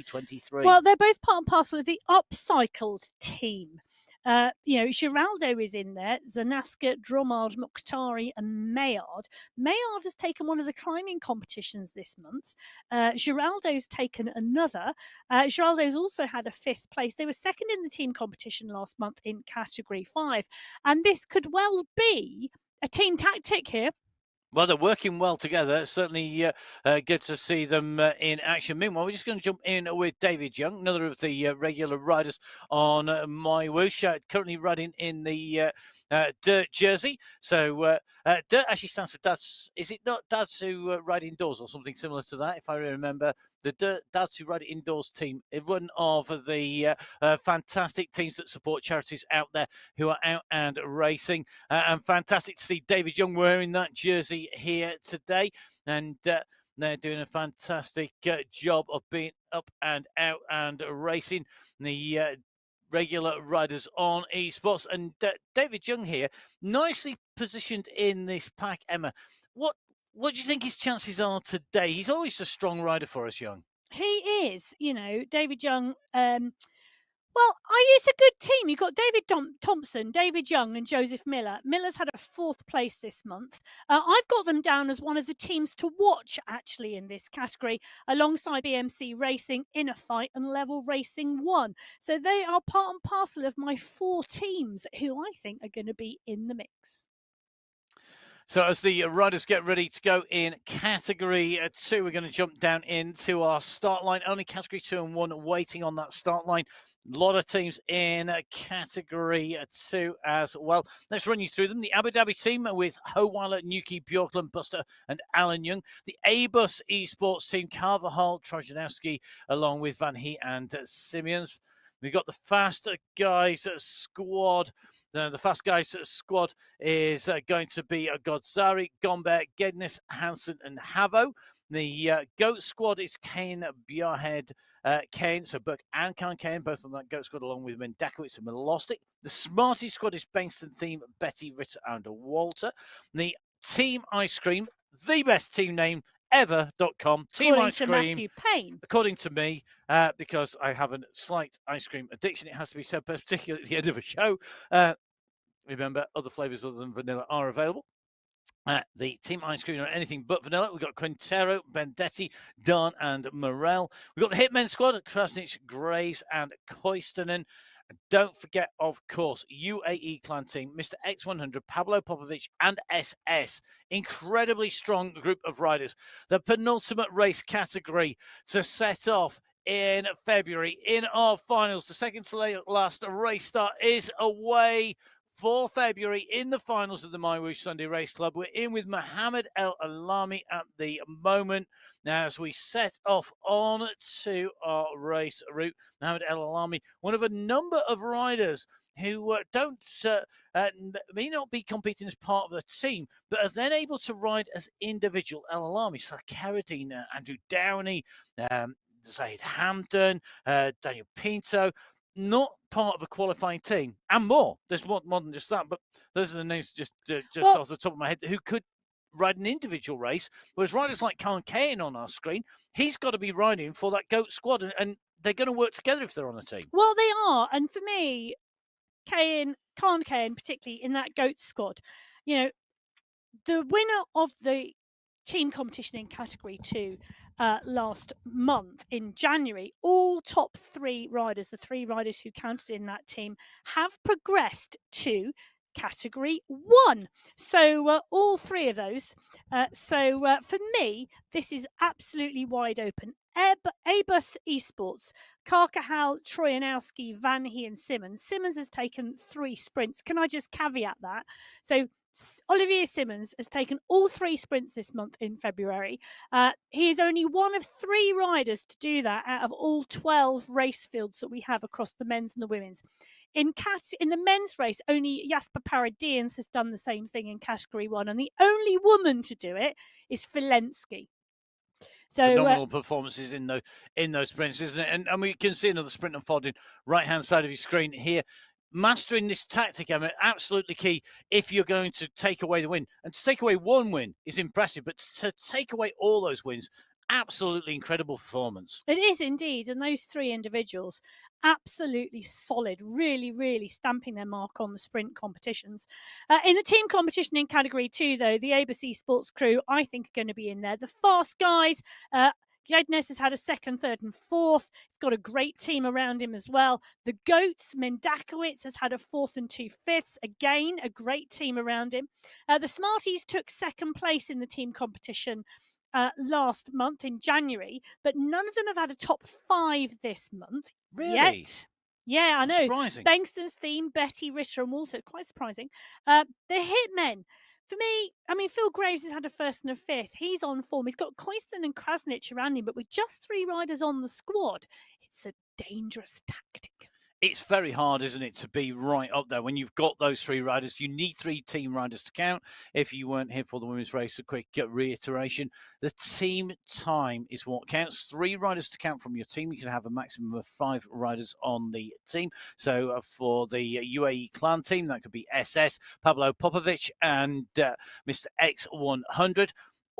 2023? Well, they're both part and parcel of the upcycled team. Giraldo is in there, Zanaska, Dromard, Mokhtari, and Mayard. Mayard has taken one of the climbing competitions this month. Giraldo's taken another. Giraldo's also had a 5th place. They were second in the team competition last month in category 5. And this could well be a team tactic here. Well, they're working well together. Certainly good to see them in action. Meanwhile, we're just going to jump in with David Young, another of the regular riders on My Whoosh, currently riding in the dirt jersey. So dirt actually stands for dads. Is it not dads who ride indoors or something similar to that, if I remember? The Dads Who Ride Indoors team, one of the fantastic teams that support charities out there who are out and racing. And fantastic to see David Young wearing that jersey here today. And they're doing a fantastic job of being up and out and racing. The regular riders on esports. And David Young here, nicely positioned in this pack, Emma. What do you think his chances are today? He's always a strong rider for us, Young. He is, David Young. It's a good team. You've got David Thompson, David Young, and Joseph Miller. Miller's had a 4th place this month. I've got them down as one of the teams to watch, actually, in this category, alongside BMC Racing, Inner Fight, and Level Racing 1. So they are part and parcel of my 4 teams who I think are going to be in the mix. So as the riders get ready to go in category 2, we're going to jump down into our start line. Only category 2 and 1 waiting on that start line. A lot of teams in category 2 as well. Let's run you through them. The Abu Dhabi team with Howeiler, Nuki, Bjorklund, Buster, and Alan Young. The A-Bus Esports team, Carvajal, Trojanowski, along with Van He and Simeons. We've got the Fast Guys squad. The Fast Guys squad is going to be Godzari, Gombe, Gednis, Hansen, and Havo. The Goat squad is Kane, Bjarhead, Kane, so Burke and Kane, both on that Goat squad, along with Mendakowicz and Milostic. The Smarty squad is Bainston Theme, Betty, Ritter, and Walter. The Team Ice Cream, the best team name ever.com. Team Ice Cream, according to me, because I have a slight ice cream addiction, it has to be said, particularly at the end of a show. Remember, other flavours other than vanilla are available. The Team Ice Cream are anything but vanilla. We've got Quintero, Bendetti, Don, and Morel. We've got the Hitmen squad, Krasnich, Graves, and Koistonen. And don't forget, of course, UAE clan team, Mr. X100, Pablo Popovic, and SS. Incredibly strong group of riders. The penultimate race category to set off in February in our finals. The second to last race start is away for February in the finals of the My Whoosh Sunday Race Club. We're in with Mohammed El Alami at the moment. Now, as we set off on to our race route, Mohammed El Alami, one of a number of riders who may not be competing as part of the team, but are then able to ride as individual. El Alami, Carradine, Andrew Downey, Zaid Hampton, Daniel Pinto, not part of a qualifying team, and more. There's more than just that, but those are the names just off the top of my head who could ride an individual race. Whereas riders like Colin Kane on our screen, he's got to be riding for that GOAT squad, and they're going to work together if they're on a team. Well, they are, and for me, Colin Kane, particularly in that GOAT squad, the winner of the team competition in category 2 last month in January, all top 3 riders, the 3 riders who counted in that team, have progressed to category 1. So all 3 of those. For me, this is absolutely wide open. A-Bus Esports, Carcahal, Trojanowski, Van He, and Simmons. Simmons has taken 3 sprints. Can I just caveat that? So Olivier Simmons has taken all 3 sprints this month in February. He is only one of 3 riders to do that out of all 12 race fields that we have across the men's and the women's. In the men's race, only Jasper Paradians has done the same thing in category 1, and the only woman to do it is Filensky. So, phenomenal performances in those sprints, isn't it? And we can see another sprint unfolding right hand side of your screen here. Mastering this tactic, Emma, absolutely key if you're going to take away the win. And to take away one win is impressive, but to take away all those wins, absolutely incredible performance. It is indeed, and those three individuals, absolutely solid, really, really stamping their mark on the sprint competitions. In the team competition in Category 2, though, the ABC Sports crew, I think, are going to be in there. The fast guys, Gledness has had a second, third, and fourth. He's got a great team around him as well. The Goats, Mendakowicz has had a fourth and 2/5. Again, a great team around him. The Smarties took second place in the team competition last month in January, but none of them have had a top 5 this month Really? yet. Yeah, I That's know. surprising. Bengtson's theme, Betty, Ritter, and Walter, quite surprising. The Hitmen. For me, I mean, Phil Graves has had a first and a fifth. He's on form. He's got Koiston and Krasnich around him, but with just 3 riders on the squad, it's a dangerous tactic. It's very hard, isn't it, to be right up there when you've got those 3 riders. You need 3 team riders to count. If you weren't here for the women's race, a quick reiteration: the team time is what counts. 3 riders to count from your team. You can have a maximum of 5 riders on the team. So for the UAE clan team, that could be SS, Pablo Popovic, and Mr. X100.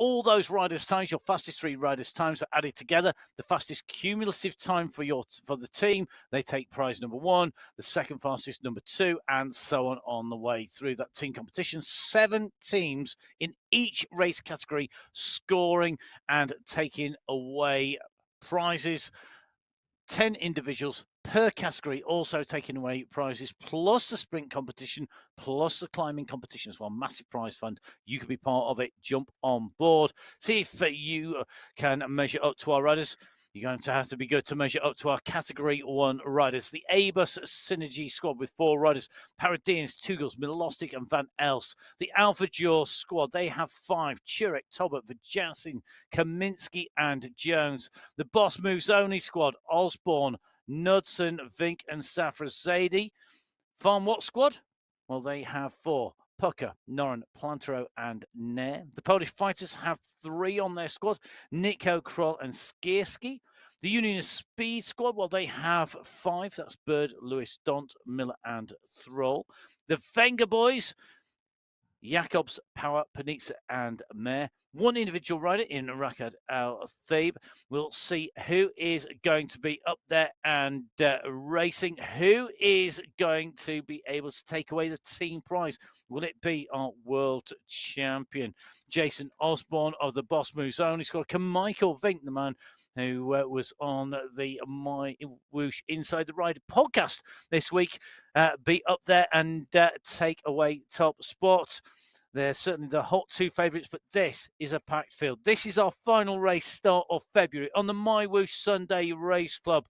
All those riders' times, your fastest 3 riders' times, are added together. The fastest cumulative time for the team, they take prize number 1, the second fastest number 2, and so on the way through that team competition. 7 teams in each race category scoring and taking away prizes. 10 individuals per category also taking away prizes, plus the sprint competition, plus the climbing competition as well. Massive prize fund. You can be part of it. Jump on board. See if you can measure up to our riders. You're going to have to be good to measure up to our Category 1 riders. The ABUS Synergy squad with 4 riders: Paradians, Tugels, Milostic, and Van Els. The Alpha Jaw squad, they have 5: Churek, Tobert, Vajasin, Kaminsky, and Jones. The Boss Moves Only squad: Osborne, Knudsen, Vink, and Safrazadi. Farm What squad? Well, they have 4: Pucker, Noren, Plantero, and Nair. The Polish Fighters have 3 on their squad: Nico, Kroll, and Skierski. The Union Speed squad, well, they have 5. That's Bird, Lewis, Dont, Miller, and Thrall. The Wenger boys: Jacobs, Power, Panitza, and Mayer. 1 individual rider in Rakad Al Thaib. We'll see who is going to be up there and racing. Who is going to be able to take away the team prize? Will it be our world champion, Jason Osborne of the Boss Moves Only squad? Can Michael Vink, the man who was on the My Whoosh Inside the Ride podcast this week, be up there and take away top spot? They're certainly the hot 2 favourites, but this is a packed field. This is our final race start of February on the My Whoosh Sunday Race Club.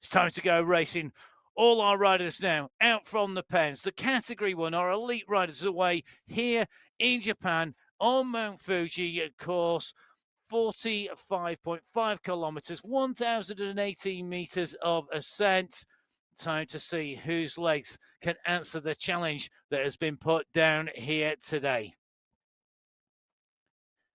It's time to go racing. All our riders now out from the pens. The Category 1, our elite riders away here in Japan on Mount Fuji course. 45.5 kilometres, 1,018 metres of ascent. Time to see whose legs can answer the challenge that has been put down here today.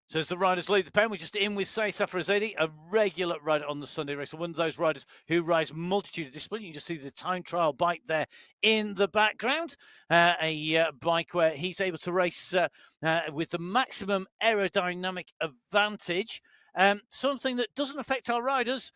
So as the riders lead the pen, we're just in with Saisa Frazedi, a regular rider on the Sunday race. So one of those riders who rides multitude of disciplines. You can just see the time trial bike there in the background. A bike where he's able to race with the maximum aerodynamic advantage. Something that doesn't affect our riders,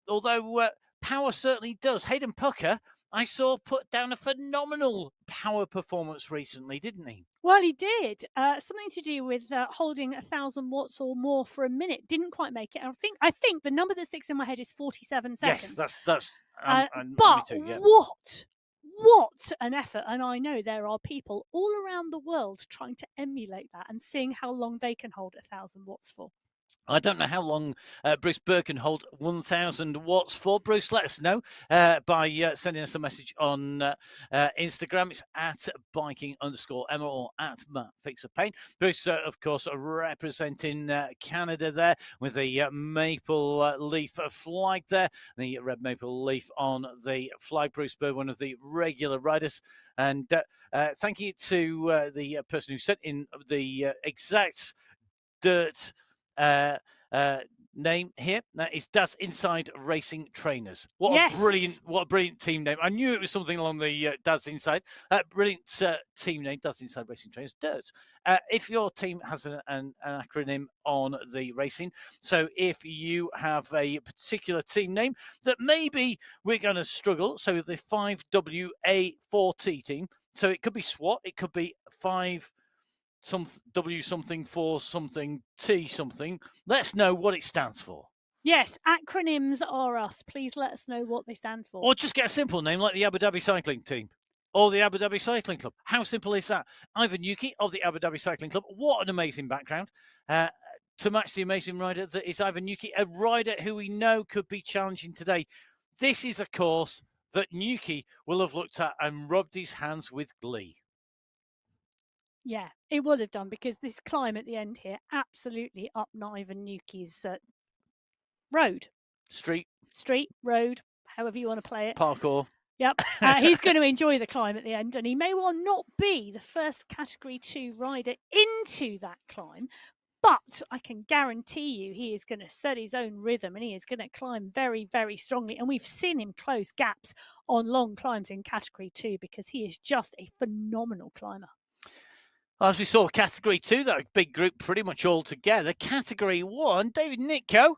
although power certainly does. Hayden Pucker, I saw, put down a phenomenal power performance recently, didn't he? Well, he did. Something to do with holding 1,000 watts or more for a minute. Didn't quite make it. I think the number that sticks in my head is 47 seconds. Yes, that's. But too, yeah. what an effort! And I know there are people all around the world trying to emulate that and seeing how long they can hold 1,000 watts for. I don't know how long Bruce Burke can hold 1,000 watts for. Bruce, let us know by sending us a message on Instagram. It's at biking_Emma or at Matt Fixer Paint. Bruce, of course, representing Canada there with the maple leaf flag there, the red maple leaf on the flag. Bruce Burke, one of the regular riders. And thank you to the person who sent in the exact dirt name here. That is Dad's Inside Racing Trainers. What Yes. a brilliant team name. I knew it was something along the Dad's Inside. Brilliant team name, Dad's Inside Racing Trainers. Dirt. If your team has an acronym on the racing, so if you have a particular team name that maybe we're going to struggle, so the 5WA4T team, so it could be SWAT, it could be 5 some W something for something T something. Let's know what it stands for. Yes, acronyms are us. Please let us know what they stand for. Or just get a simple name like the Abu Dhabi Cycling Team or the Abu Dhabi Cycling Club. How simple is that? Ivan Yuki of the Abu Dhabi Cycling Club. What an amazing background. To match the amazing rider that is Ivan Yuki, a rider who we know could be challenging today. This is a course that Yuki will have looked at and rubbed his hands with glee. Yeah, it would have done, because this climb at the end here, absolutely up Ivan Yuki's road. Street, road, however you want to play it. Parkour. Yep. He's going to enjoy the climb at the end, and he may well not be the first Category 2 rider into that climb, but I can guarantee you he is going to set his own rhythm, and he is going to climb very, very strongly. And we've seen him close gaps on long climbs in Category 2 because he is just a phenomenal climber. As we saw, Category 2, that big group pretty much all together. Category 1, David Nitko.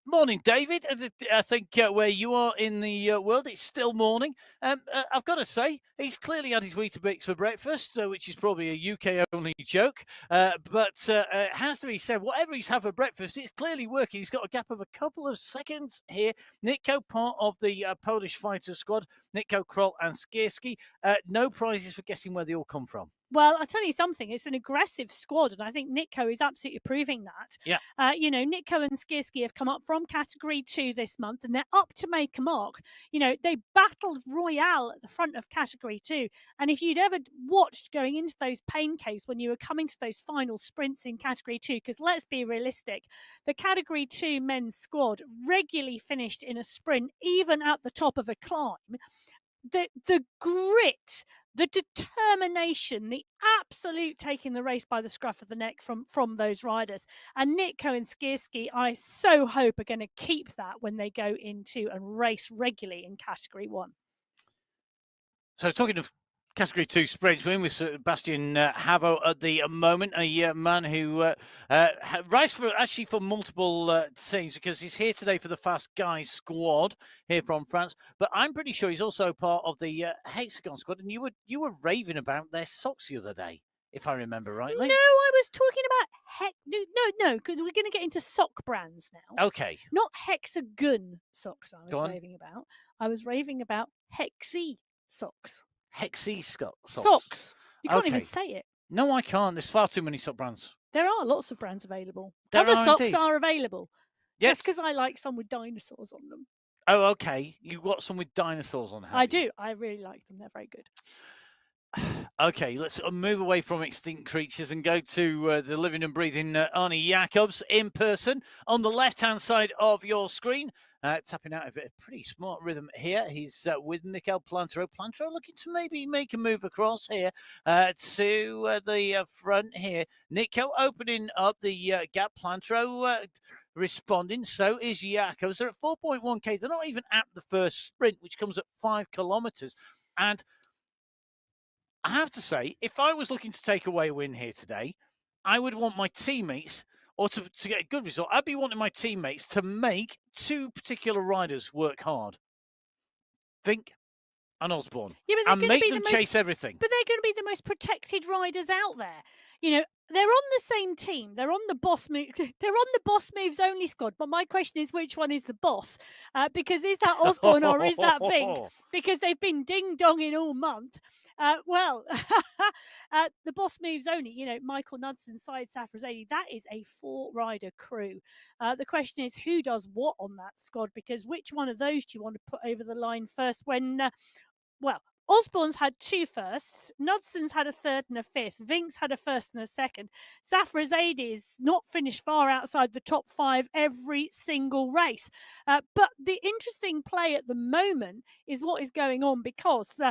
Morning, David. I think where you are in the world, it's still morning. I've got to say, he's clearly had his Weetabix for breakfast, which is probably a UK-only joke. But it has to be said, whatever he's had for breakfast, it's clearly working. He's got a gap of a couple of seconds here. Nitko, part of the Polish fighter squad. Nitko, Kroll and Skierski. No prizes for guessing where they all come from. Well, I'll tell you something. It's an aggressive squad, and I think Nitko is absolutely proving that. Yeah. Nitko and Skierski have come up from Category 2 this month, and they're up to make a mark. They battled Royale at the front of Category 2, and if you'd ever watched going into those pain caves when you were coming to those final sprints in Category 2, because let's be realistic, the Category 2 men's squad regularly finished in a sprint, even at the top of a climb. The grit, the determination, the absolute taking the race by the scruff of the neck from those riders. And Nitko and Skierski, I so hope, are going to keep that when they go into and race regularly in Category 1. So talking of Category 2 sprints, we're in with Sebastian Havo at the moment, a man who rides for multiple teams, because he's here today for the Fast Guys squad here from France. But I'm pretty sure he's also part of the Hexagon squad, and you were raving about their socks the other day, if I remember rightly. No, I was talking about no, because we're going to get into sock brands now. Okay. Not Hexagon socks I was raving about. I was raving about Hexi socks. Hexi socks. Socks. You can't even say it. No, I can't. There's far too many sock brands. There are lots of brands available. Other socks are available. Yes. Just because I like some with dinosaurs on them. Oh, okay. You've got some with dinosaurs on. I do. I really like them. They're very good. Okay, let's move away from extinct creatures and go to the living and breathing Arnie Jacobs in person on the left-hand side of your screen. Tapping out a pretty smart rhythm here. He's with Mikel Plantero. Plantero looking to maybe make a move across here to the front here. Nico opening up the gap. Plantero responding. So is Jacobs. They're at 4.1k. They're not even at the first sprint, which comes at 5 kilometers. And I have to say, if I was looking to take away a win here today, I would want my teammates, or to get a good result, I'd be wanting my teammates to make two particular riders work hard. Vink and Osborne. Yeah, and make them chase everything. But they're going to be the most protected riders out there. They're on the same team. They're on the boss move. They're on the boss moves only squad. But my question is, which one is the boss? Because is that Osborne or is that Vink? Because they've been ding donging all month. The boss moves only. Michael Knudsen, Syed Safrazadi. That is a 4-rider crew. The question is, who does what on that squad? Because which one of those do you want to put over the line first? Osborne's had 2 firsts, Knudsen's had a 3rd and a 5th, Vink's had a 1st and a 2nd. Safrazadi's not finished far outside the top 5 every single race. But the interesting play at the moment is what is going on, because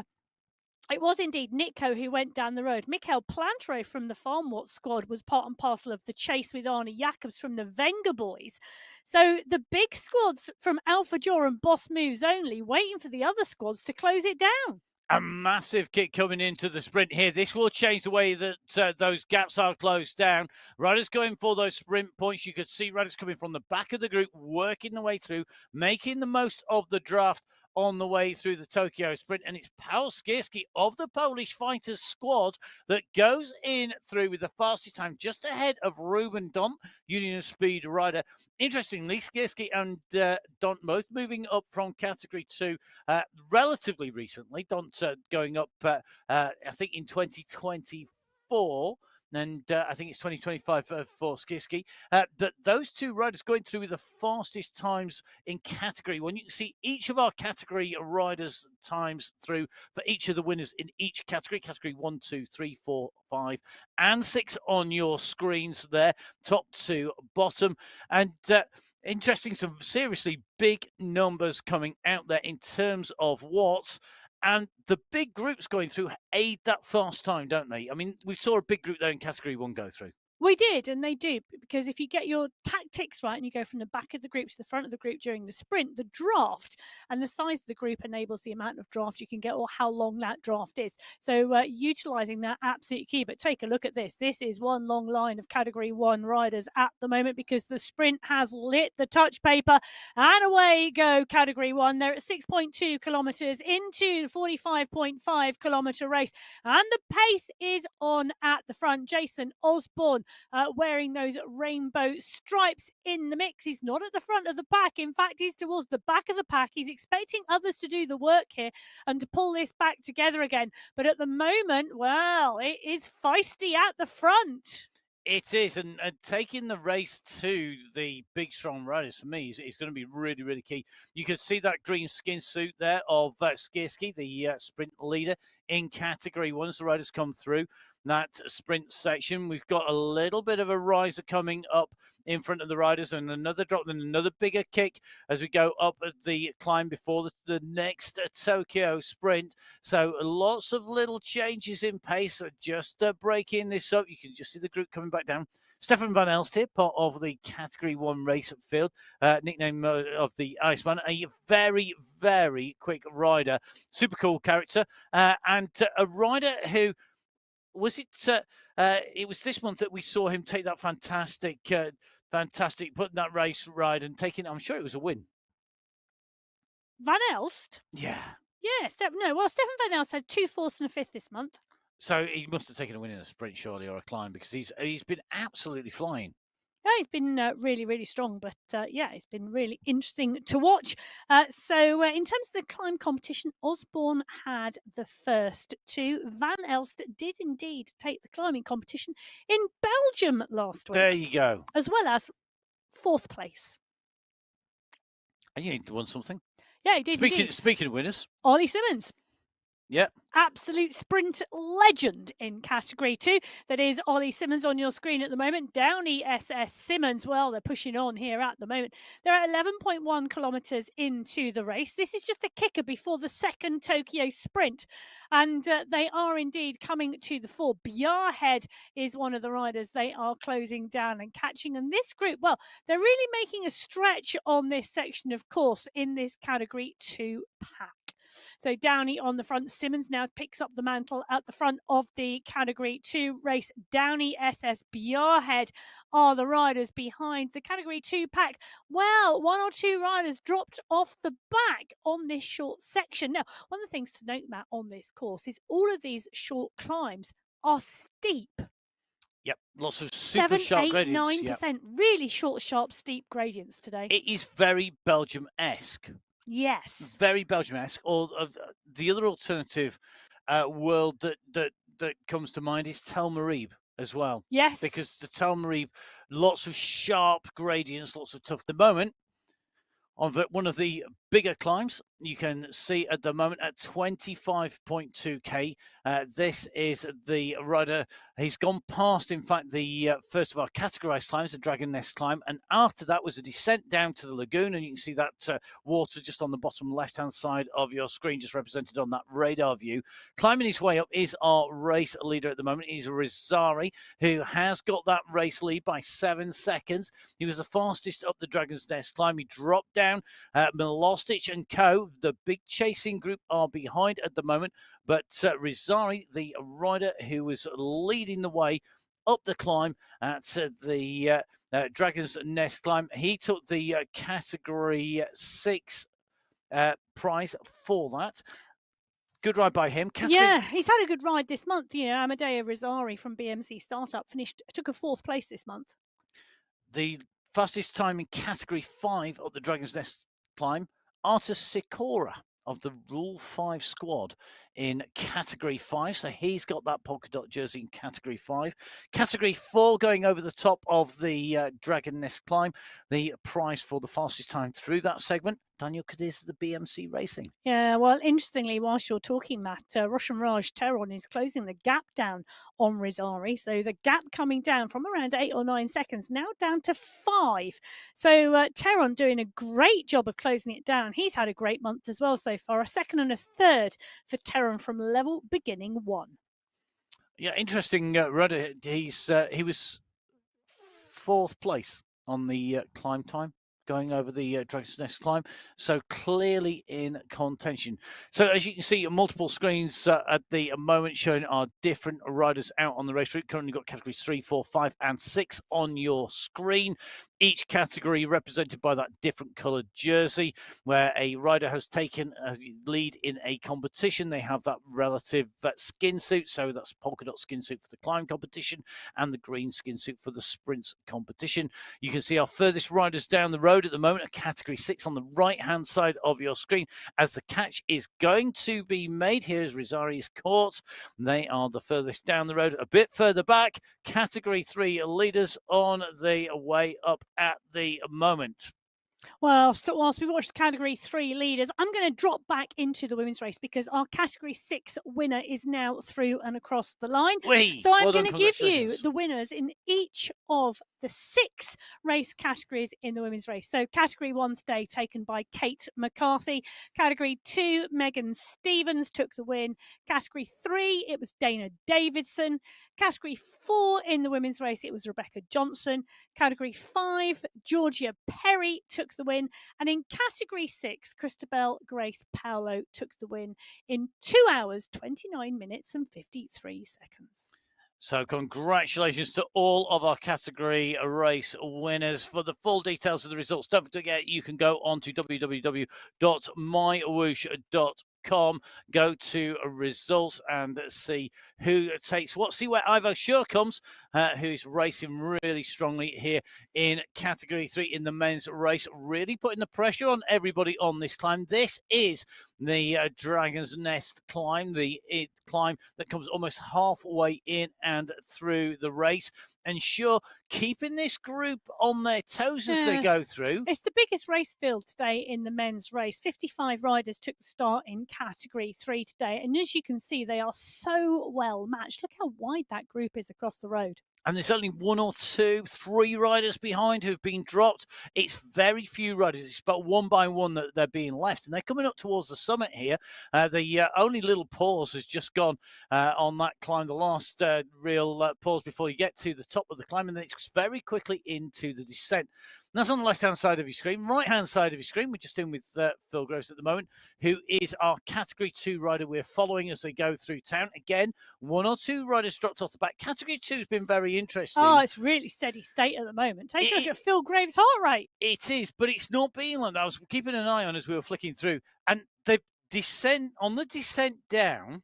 It was indeed Nico who went down the road. Mikhail Plantro from the Farmwatt squad was part and parcel of the chase with Arne Jacobs from the Wenger boys. So the big squads from Alpha Jaw and Boss Moves only, waiting for the other squads to close it down. A massive kick coming into the sprint here. This will change the way that those gaps are closed down. Riders going for those sprint points. You could see riders coming from the back of the group, working the way through, making the most of the draft on the way through the Tokyo Sprint. And it's Paweł Skierski of the Polish Fighters squad that goes in through with the fastest time, just ahead of Ruben Dont, Union Speed rider. Interestingly, Skierski and Dont both moving up from Category 2 relatively recently. Dont going up, I think, in 2024. And I think it's 2025 for Skierski. But those two riders going through with the fastest times in Category 1. You can see each of our category riders' times through for each of the winners in each category. Category 1, 2, 3, 4, 5, and 6 on your screens there, top to bottom. And interesting, some seriously big numbers coming out there in terms of watts. And the big groups going through aid that fast time, don't they? I mean, we saw a big group there in Category 1 go through. We did, and they do, because if you get your tactics right and you go from the back of the group to the front of the group during the sprint, the draft and the size of the group enables the amount of draft you can get or how long that draft is. So utilising that absolutely key. But take a look at this. This is one long line of Category 1 riders at the moment because the sprint has lit the touch paper, and away go Category 1. They're at 6.2 kilometres into the 45.5 kilometre race, and the pace is on at the front. Jason Osborne wearing those rainbow stripes in the mix. He's not at the front of the pack. In fact, he's towards the back of the pack. He's expecting others to do the work here and to pull this back together again. But at the moment, well, it is feisty at the front. It is, and taking the race to the big strong riders for me is going to be really, really key. You can see that green skin suit there of Skierski, the sprint leader in Category 1 as the riders come through that sprint section. We've got a little bit of a riser coming up in front of the riders, and another drop, then another bigger kick as we go up at the climb before the next Tokyo Sprint. So lots of little changes in pace, just breaking this up. You can just see the group coming back down. Stefan van Elst here, part of the Category 1 race field, nickname of the Iceman, a very, very quick rider, super cool character, and a rider who was it was this month that we saw him take that fantastic putting that race ride and taking, I'm sure it was a win. Van Elst? Yeah. Yeah, Stefan Van Elst had 2 fourths and a fifth this month. So he must have taken a win in a sprint, surely, or a climb, because he's been absolutely flying. Yeah, he's been really, really strong, but yeah, it's been really interesting to watch. So in terms of the climb competition, Osborne had the first 2. Van Elst did indeed take the climbing competition in Belgium last week. There you go. As well as 4th place. And you won something. Yeah, he did indeed. Speaking of winners. Ollie Simmons. Yeah. Absolute sprint legend in Category 2. That is Ollie Simmons on your screen at the moment. Downey SS Simmons, well, they're pushing on here at the moment. They're at 11.1 kilometres into the race. This is just a kicker before the second Tokyo Sprint. And they are indeed coming to the fore. Bjarhead is one of the riders they are closing down and catching. And this group, well, they're really making a stretch on this section of course in this Category 2 pack. So Downey on the front. Simmons now picks up the mantle at the front of the Category 2 race. Downey, SS, Bjarhead are the riders behind the Category 2 pack. Well, 1 or 2 riders dropped off the back on this short section. Now, one of the things to note, Matt, on this course is all of these short climbs are steep. Yep, lots of super 7, sharp 8, gradients. 9%. Yep. Really short, sharp, steep gradients today. It is very Belgium-esque. Yes. Very Belgium-esque. Or the other alternative world that comes to mind is Tel Marib as well. Yes. Because the Tel Marib, lots of sharp gradients, lots of tough. At the moment, on one of the bigger climbs, you can see at the moment at 25.2k. This is the rider. He's gone past, in fact, the first of our categorized climbs, the Dragon Nest climb, and after that was a descent down to the lagoon, and you can see that water just on the bottom left-hand side of your screen, just represented on that radar view. Climbing his way up is our race leader at the moment. He's Rizari, who has got that race lead by 7 seconds. He was the fastest up the Dragon's Nest climb. He dropped down. Milostic and Co, the big chasing group, are behind at the moment, but Rizari, the rider who was leading the way up the climb at the Dragon's Nest climb, he took the category 6 prize for that. Good ride by him. Yeah, he's had a good ride this month. Amadeo Rizari from BMC Startup took a 4th place this month. The fastest time in category 5 of the Dragon's Nest climb, Artus Sikora of the Rule 5 squad in category 5. So he's got that polka dot jersey in category 5. Category 4 going over the top of the Dragon Nest climb. The prize for the fastest time through that segment, Daniel Cadiz, the BMC Racing. Yeah, well, interestingly, whilst you're talking, Matt, Roshan Raj Teron is closing the gap down on Rizari. So the gap coming down from around 8 or 9 seconds, now down to 5. So Teron doing a great job of closing it down. He's had a great month as well so far. A 2nd and a 3rd for Teron from level beginning 1. Yeah, interesting rudder. He was 4th place on the climb time, going over the Dragon's Nest climb, so clearly in contention. So as you can see, multiple screens at the moment showing our different riders out on the race route. Currently got categories 3, 4, 5 and 6 on your screen, each category represented by that different coloured jersey. Where a rider has taken a lead in a competition, they have that relative skin suit, so that's polka dot skin suit for the climb competition and the green skin suit for the sprints competition. You can see our furthest riders down the road at the moment, a category 6 on the right hand side of your screen, as the catch is going to be made here as Rizari is caught. They are the furthest down the road. A bit further back, category 3 leaders on the way up at the moment. Well, so whilst we watch the category 3 leaders, I'm going to drop back into the women's race because our category 6 winner is now through and across the line. So I'm going to give you the winners in each of the 6 race categories in the women's race. So category 1 today taken by Kate McCarthy. Category 2, Megan Stevens took the win. Category 3, it was Dana Davidson. Category 4 in the women's race, it was Rebecca Johnson. Category 5, Georgia Perry took the win. And in category 6, Christabel Grace Paolo took the win in 2 hours, 29 minutes and 53 seconds. So congratulations to all of our category race winners. For the full details of the results, don't forget you can go on to www.mywoosh.com, go to results and see who takes what. See where Ivo Sure comes, who's racing really strongly here in category 3 in the men's race, really putting the pressure on everybody on this climb. This is the Dragon's Nest climb, the climb that comes almost halfway in and through the race. And sure, keeping this group on their toes as they go through. It's the biggest race field today in the men's race. 55 riders took the start in category 3 today. And as you can see, they are so well matched. Look how wide that group is across the road. And there's only 1 or 2, 3 riders behind who've been dropped. It's very few riders. It's about one by one that they're being left. And they're coming up towards the summit here. The only little pause has just gone on that climb, the last real pause before you get to the top of the climb. And then it's very quickly into the descent. And that's on the left-hand side of your screen. Right-hand side of your screen, we're just in with Phil Gross at the moment, who is our Category 2 rider we're following as they go through town. Again, 1 or 2 riders dropped off the back. Category 2 has been very interesting. Oh, it's really steady state at the moment. Take a look at Phil Graves' heart rate. It is, but it's not being like that. I was keeping an eye on as we were flicking through. And the descent down,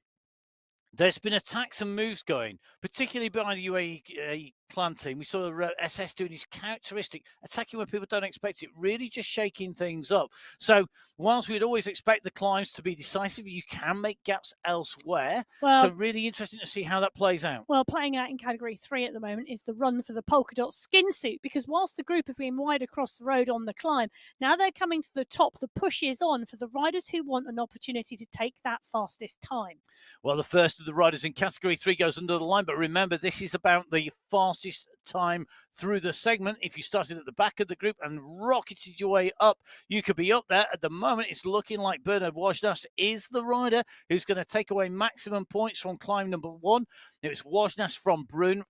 there's been attacks and moves going, particularly by the UAE plan team. We saw SS doing his characteristic, attacking when people don't expect it, really just shaking things up. So whilst we'd always expect the climbs to be decisive, you can make gaps elsewhere. So really interesting to see how that plays out. Well, playing out in Category 3 at the moment is the run for the polka dot skin suit, because whilst the group have been wide across the road on the climb, now they're coming to the top. The push is on for the riders who want an opportunity to take that fastest time. Well, the first of the riders in Category 3 goes under the line, but remember, this is about the fastest time through the segment. If you started at the back of the group and rocketed your way up, you could be up there. At the moment, it's looking like Bernard Wojnas is the rider who's going to take away maximum points from climb number 1. It was Wojnas from Brunn,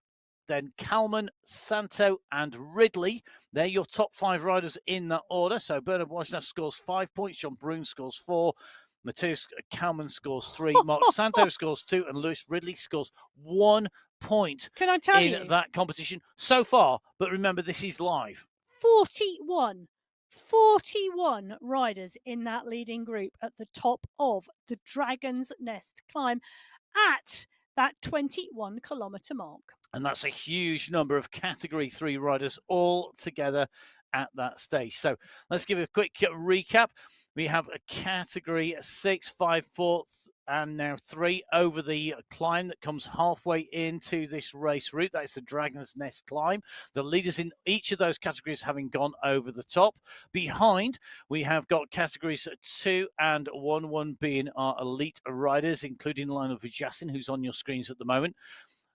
then Kalman, Santo, and Ridley. They're your top 5 riders in that order. So Bernard Wojnas scores 5 points, John Brunn scores 4, Matthias Kalman scores 3, Mark Santo scores 2, and Lewis Ridley scores 1 point. Can I tell in that competition so far? But remember, this is live. 41 riders in that leading group at the top of the Dragon's Nest climb at that 21-kilometre mark. And that's a huge number of Category 3 riders all together at that stage. So let's give a quick recap. We have a Category 6, 5, 4, and now 3 over the climb that comes halfway into this race route. That's the Dragon's Nest climb. The leaders in each of those categories having gone over the top. Behind, we have got categories 2 and 1 being our elite riders, including Lionel Vujassin, who's on your screens at the moment.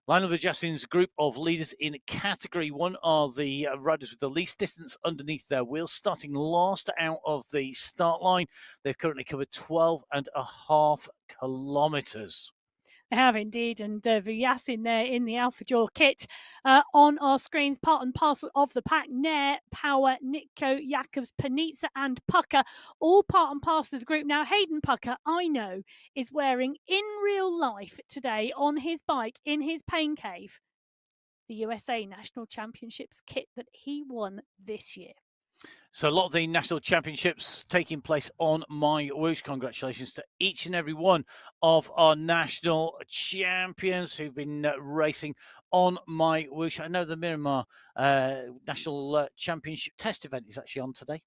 Lionel Vujassin's group of leaders in Category 1 are the riders with the least distance underneath their wheels, starting last out of the start line. They've currently covered 12.5 kilometres. They have indeed, and Vujassin there in the Alpha Jaw kit on our screens, part and parcel of the pack. Nair, Power, Nitko, Jakobs, Panizza, and Pucker, all part and parcel of the group. Now, Hayden Pucker, I know, is wearing in real life today on his bike in his pain cave the USA National Championships kit that he won this year. So a lot of the national championships taking place on My Whoosh. Congratulations to each and every one of our national champions who've been racing on My Whoosh. I know the Miramar National Championship test event is actually on today.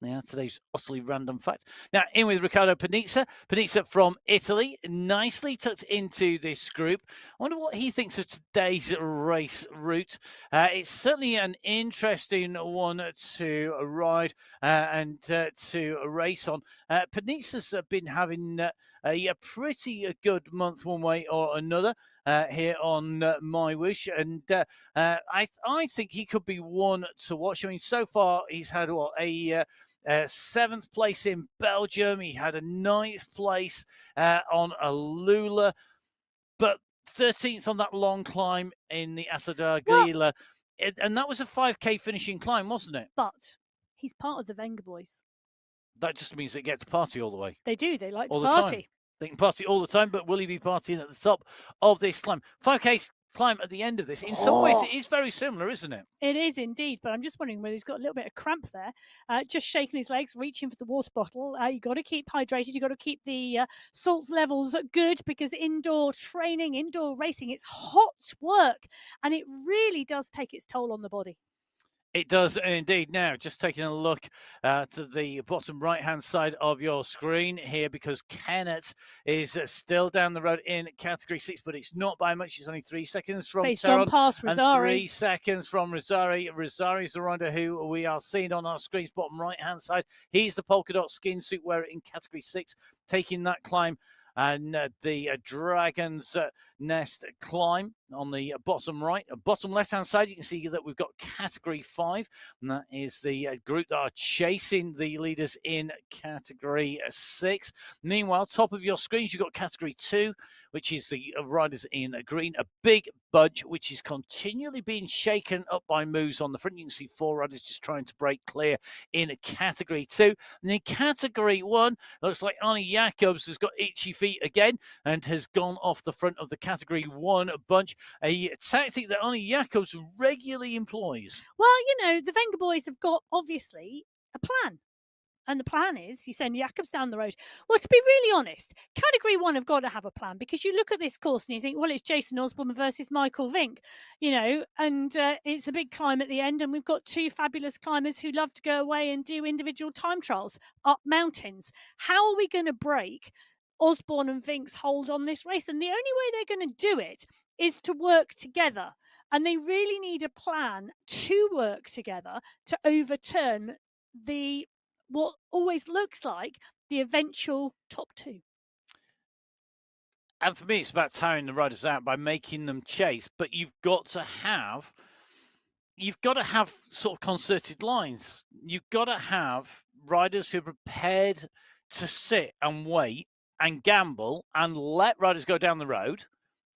Yeah, today's utterly random fact. Now, in with Riccardo Panizza. Panizza from Italy, nicely tucked into this group. I wonder what he thinks of today's race route. It's certainly an interesting one to ride and to race on. Panizza's been having a pretty good month one way or another here on My Whoosh, and I think he could be one to watch. I mean, so far he's had what, a 7th place in Belgium. He had a 9th place on Alula, but 13th on that long climb in the Athadargila. And that was a 5K finishing climb, wasn't it? But he's part of the Wenger boys. That just means they get to party all the way. They do. They like to all party. The time. They can party all the time, but will he be partying at the top of this climb? 5K climb at the end of this. In some ways, it is very similar, isn't it? It is indeed, but I'm just wondering whether he's got a little bit of cramp there. Just shaking his legs, reaching for the water bottle. You've got to keep hydrated. You've got to keep the salt levels good, because indoor training, indoor racing, it's hot work, and it really does take its toll on the body. It does indeed. Now, just taking a look to the bottom right-hand side of your screen here, because Kennett is still down the road in Category 6, but it's not by much. It's only 3 seconds from Teron past and 3 seconds from Rizzari. Rizzari is the rider who we are seeing on our screens, bottom right-hand side. He's the polka dot skin suit wearer in Category 6, taking that climb. And the Dragon's Nest climb on the bottom right. Bottom left-hand side, you can see that we've got Category 5, and that is the group that are chasing the leaders in Category 6. Meanwhile, top of your screens, you've got Category 2, which is the riders in green, a big budge, which is continually being shaken up by moves on the front. You can see 4 riders just trying to break clear in Category 2. And in Category 1, looks like Arnie Jacobs has got itchy feet again and has gone off the front of the Category 1 bunch, a tactic that Arnie Jacobs regularly employs. Well, you know, the Wenger boys have got, obviously, a plan. And the plan is you send Jacobs down the road. Well, to be really honest, Category 1 have got to have a plan, because you look at this course and you think, well, it's Jason Osborne versus Michael Vink, and it's a big climb at the end, and we've got two fabulous climbers who love to go away and do individual time trials up mountains. How are we going to break Osborne and Vink's hold on this race? And the only way they're going to do it is to work together. And they really need a plan to work together to overturn what always looks like the eventual top two. And for me, it's about tiring the riders out by making them chase. But you've got to have sort of concerted lines. You've got to have riders who are prepared to sit and wait and gamble and let riders go down the road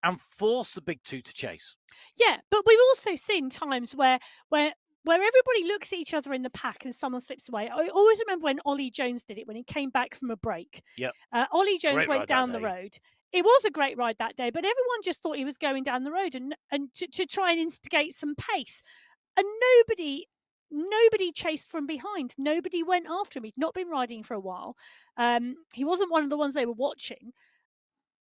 and force the big two to chase. Yeah, but we've also seen times where everybody looks at each other in the pack and someone slips away. I always remember when Ollie Jones did it when he came back from a break. Yep. Ollie Jones went down the road. It was a great ride that day, but everyone just thought he was going down the road and to try and instigate some pace. And nobody chased from behind. Nobody went after him. He'd not been riding for a while. He wasn't one of the ones they were watching.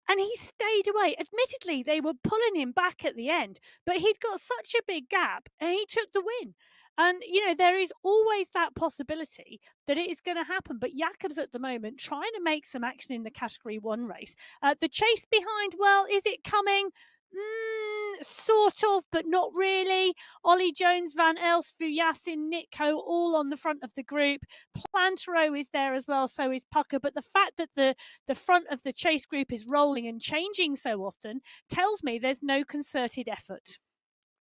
And he stayed away. Admittedly, they were pulling him back at the end, but he'd got such a big gap and he took the win. And, there is always that possibility that it is going to happen. But Jacobs at the moment trying to make some action in the Category 1 race. The chase behind, well, is it coming? Sort of, but not really. Ollie Jones, Van Elsfu, Yassin, Nitko, all on the front of the group. Plantero is there as well, so is Pucker. But the fact that the front of the chase group is rolling and changing so often tells me there's no concerted effort.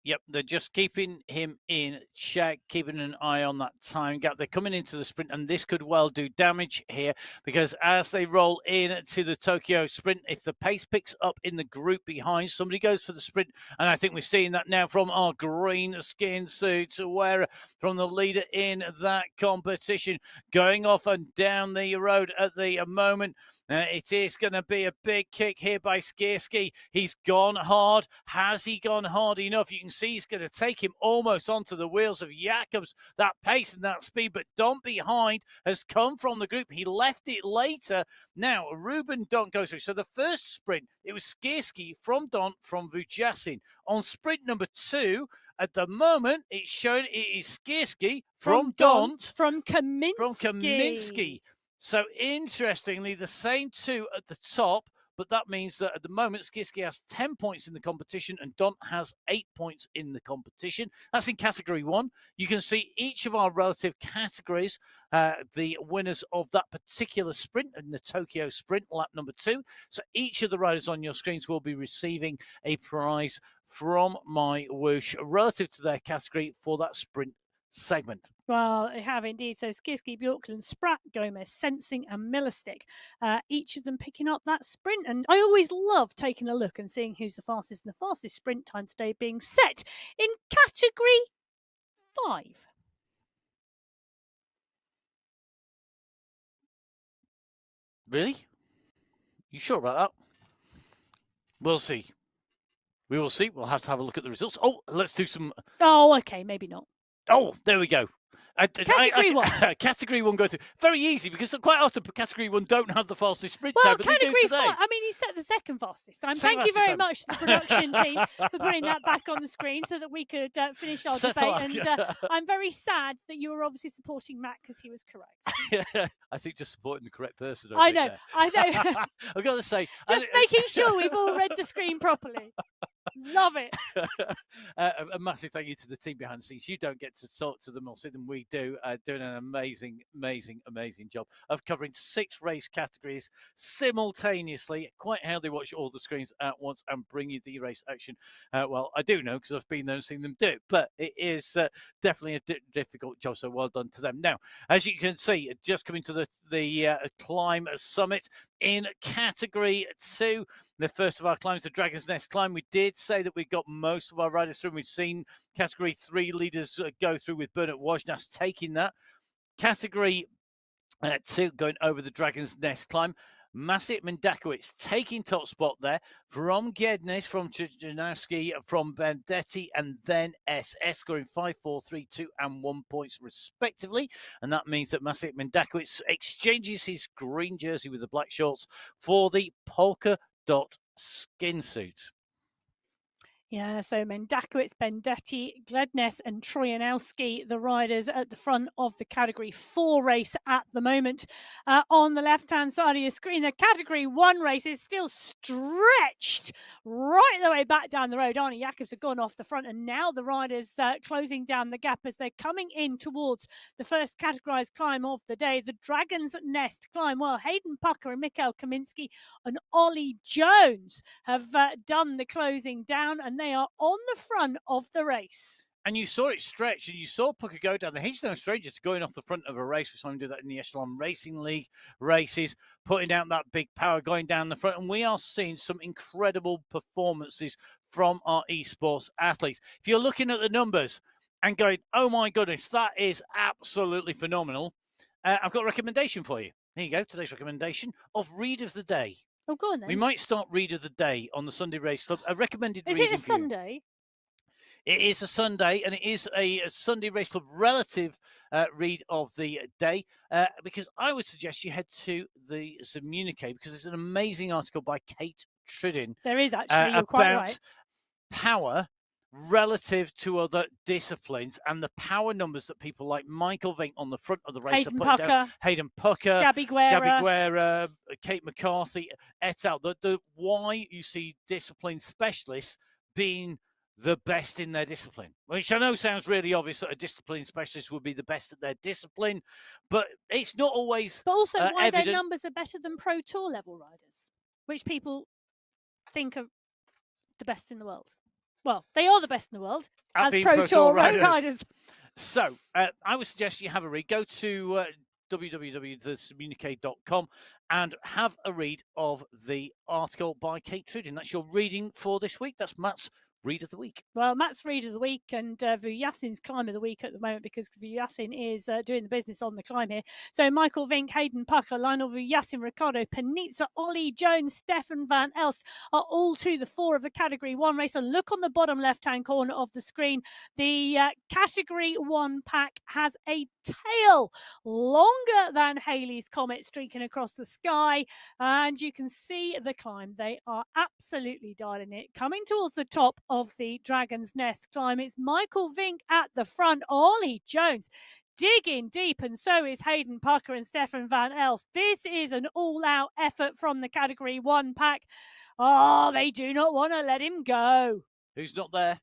Yep, they're just keeping him in check, keeping an eye on that time gap. They're coming into the sprint, and this could well do damage here, because as they roll in to the Tokyo sprint, if the pace picks up in the group behind, somebody goes for the sprint, and I think we're seeing that now from our green skin suit wearer, from the leader in that competition, going off and down the road at the moment. It is going to be a big kick here by Skierski. He's gone hard. Has he gone hard enough? You can see he's going to take him almost onto the wheels of Jacobs. That pace and that speed, but Don behind has come from the group. He left it later. Now, Ruben Don goes through. So the first sprint, it was Skierski from Don from Vujasin. On sprint number 2, at the moment, it's shown it is Skierski from Don from Kaminsky. From Kaminsky. So interestingly, the same two at the top, but that means that at the moment, Skierski has 10 points in the competition and Don has 8 points in the competition. That's in Category 1. You can see each of our relative categories, the winners of that particular sprint in the Tokyo sprint, lap number 2. So each of the riders on your screens will be receiving a prize from my Whoosh relative to their category for that sprint segment. Well, they have indeed. So Skierski, Bjorklund, Spratt, Gomez, Sensing and Millerstick, each of them picking up that sprint. And I always love taking a look and seeing who's the fastest, and the fastest sprint time today being set in Category 5. Really? You sure about that? We'll see. We will see. We'll have to have a look at the results. Oh, let's do some. Oh, okay, maybe not. Oh, there we go. Category 1. Category 1 go through. Very easy, because quite often Category 1 don't have the fastest sprint time, but Category they do today. 5, I mean, he set the second fastest time. Thank you very much to the production team for putting that back on the screen so that we could finish our debate. And I'm very sad that you were obviously supporting Matt because he was correct. Yeah, I think just supporting the correct person. I know. I've got to say. Just making sure we've all read the screen properly. Love it. A massive thank you to the team behind the scenes. You don't get to talk to them or see them. We do, doing an amazing job of covering 6 race categories simultaneously. Quite how they watch all the screens at once and bring you the race action. Well, I do know because I've been there and seen them do it, but it is definitely a difficult job. So well done to them. Now, as you can see, just coming to the climb summit in Category 2, the first of our climbs, the Dragon's Nest climb. We did say that we got most of our riders through. We've seen Category 3 leaders go through, with Bernard Wojnas taking that. Category 2 going over the Dragon's Nest climb. Maciej Mendakowicz taking top spot there from Gednes, from Janowski, from Bendetti, and then SS scoring 5, 4, 3, 2, and 1 points respectively. And that means that Maciej Mendakowicz exchanges his green jersey with the black shorts for the polka dot skin suit. Yeah, so Mendakowicz, Bendetti, Glednes, and Trojanowski, the riders at the front of the Category 4 race at the moment. On the left-hand side of your screen, the Category 1 race is still stretched right the way back down the road. Arnie Jakobs have gone off the front, and now the riders closing down the gap as they're coming in towards the first categorised climb of the day, the Dragon's Nest climb. Well, Hayden Pucker and Mikhail Kaminski and Ollie Jones have done the closing down, and they are on the front of the race. And you saw it stretch, and you saw Pucker go down. He's no stranger to going off the front of a race. We saw him do that in the Echelon Racing League races, putting out that big power, going down the front. And we are seeing some incredible performances from our esports athletes. If you're looking at the numbers and going, oh my goodness, that is absolutely phenomenal, I've got a recommendation for you. Here you go, today's recommendation of Read of the Day. Oh, go on then. We might start Read of the Day on the Sunday Race Club. A recommended Is reading it a Sunday? It is a Sunday, and it is a Sunday Race Club relative read of the day, because I would suggest you head to the Communique, because it's an amazing article by Kate Tridden. There is actually, you're quite right. Power relative to other disciplines, and the power numbers that people like Michael Vink on the front of the race Hayden Pucker, Hayden Pucker, Gabby Guerra, Kate McCarthy, et al. The why you see discipline specialists being the best in their discipline, which I know sounds really obvious that a discipline specialist would be the best at their discipline, but it's not always. But also why evident. their numbers are better than Pro Tour level riders, which people think are the best in the world. Well, they are the best in the world as Pro Tour riders. So I would suggest you have a read. Go to www.thecommunique.com and have a read of the article by Kate Tridden. That's your reading for this week. That's Matt's Read of the Week. Well, Matt's Read of the Week and Vujasin's Climb of the Week at the moment, because Vujasin is doing the business on the climb here. So Michael Vink, Hayden Pucker, Lionel Vujasin, Ricardo Panizza, Ollie Jones, Stefan Van Elst are all to the fore of the Category 1 race. And look on the bottom left-hand corner of the screen. The Category 1 pack has a tail longer than Halley's Comet streaking across the sky. And you can see the climb. They are absolutely dialing it. Coming towards the top of the Dragon's Nest climb, it's Michael Vink at the front, Ollie Jones digging deep, and so is Hayden Pucker and Stefan Van Elst. This is an all-out effort from the Category 1 pack. Oh, they do not want to let him go. Who's not there?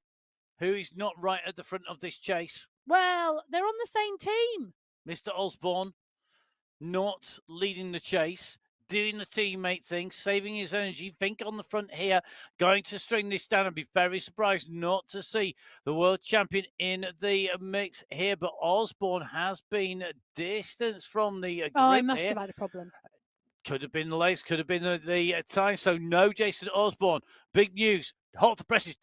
Who is not right at the front of this chase? Well, they're on the same team. Mr. Osborne not leading the chase, doing the teammate thing, saving his energy. Vink on the front here, going to string this down, and be very surprised not to see the world champion in the mix here. But Osborne has been distanced from the grip. Oh, he must have had a problem. Could have been the legs, could have been the time. So no Jason Osborne. Big news. Halt the presses.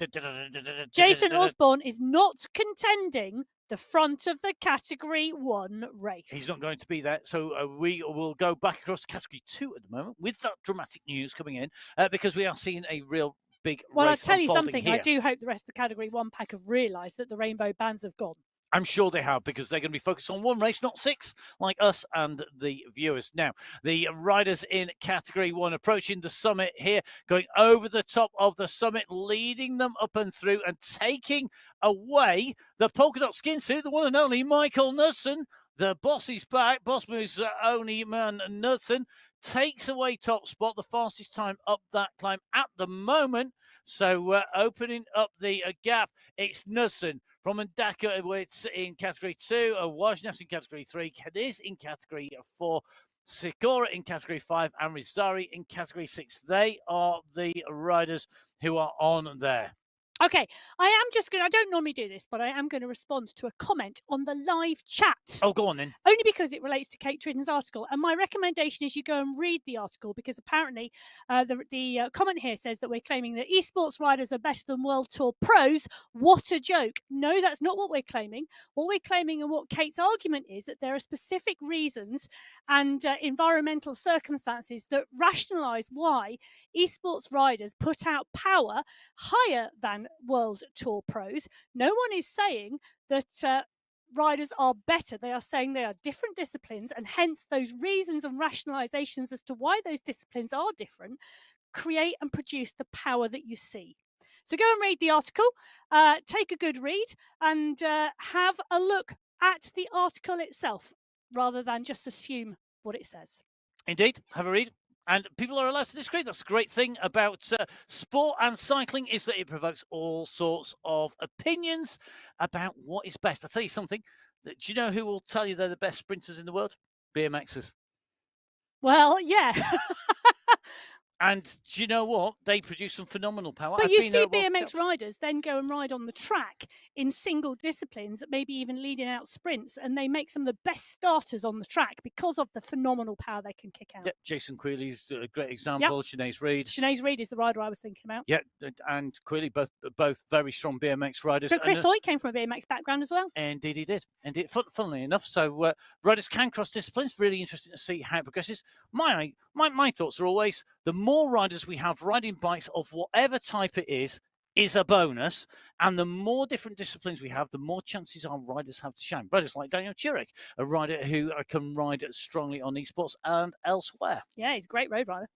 Jason Osborne is not contending the front of the Category 1 race. He's not going to be there. So we will go back across to Category 2 at the moment with that dramatic news coming in, because we are seeing a real big race. Well, I'll tell you something. Here. I do hope the rest of the Category 1 pack have realised that the rainbow bands have gone. I'm sure they have, because they're going to be focused on one race, not six, like us and the viewers. Now, the riders in Category 1 approaching the summit here, going over the top of the summit, leading them up and through and taking away the polka dot skin suit, the one and only Michael Knudsen. The boss is back. Boss moves only man Knudsen takes away top spot, the fastest time up that climb at the moment. So opening up the gap, it's Knudsen from Ndaka, it's in Category 2, Wajnas in Category 3, Cadiz in Category 4, Sikora in Category 5, and Rizari in Category 6. They are the riders who are on there. Okay, I don't normally do this, but I am going to respond to a comment on the live chat. Oh, go on then. Only because it relates to Kate Tridden's article. And my recommendation is you go and read the article, because apparently the comment here says that we're claiming that esports riders are better than World Tour pros. What a joke. No, that's not what we're claiming. What we're claiming, and what Kate's argument is, that there are specific reasons and environmental circumstances that rationalise why esports riders put out power higher than World Tour pros. No one is saying that riders are better. They are saying they are different disciplines, and hence those reasons and rationalizations as to why those disciplines are different create and produce the power that you see. So go and read the article, take a good read, and have a look at the article itself rather than just assume what it says. Indeed, have a read. And people are allowed to disagree. That's a great thing about sport and cycling, is that it provokes all sorts of opinions about what is best. I'll tell you something. Do you know who will tell you they're the best sprinters in the world? BMXers. Well, yeah. And do you know what? They produce some phenomenal power. But you see BMX riders then go and ride on the track in single disciplines, maybe even leading out sprints, and they make some of the best starters on the track because of the phenomenal power they can kick out. Yeah, Jason Queeley's a great example. Yep. Sinead Reid. Sinead Reid is the rider I was thinking about. Yeah, and Queeley, both very strong BMX riders. But Chris Hoy came from a BMX background as well. Indeed, he did. Indeed, funnily enough. So riders can cross disciplines. Really interesting to see how it progresses. My thoughts are always, the more riders we have riding bikes of whatever type it is a bonus. And the more different disciplines we have, the more chances our riders have to shine. Riders like Daniel Chirek, a rider who can ride strongly on esports and elsewhere. Yeah, he's a great road rider.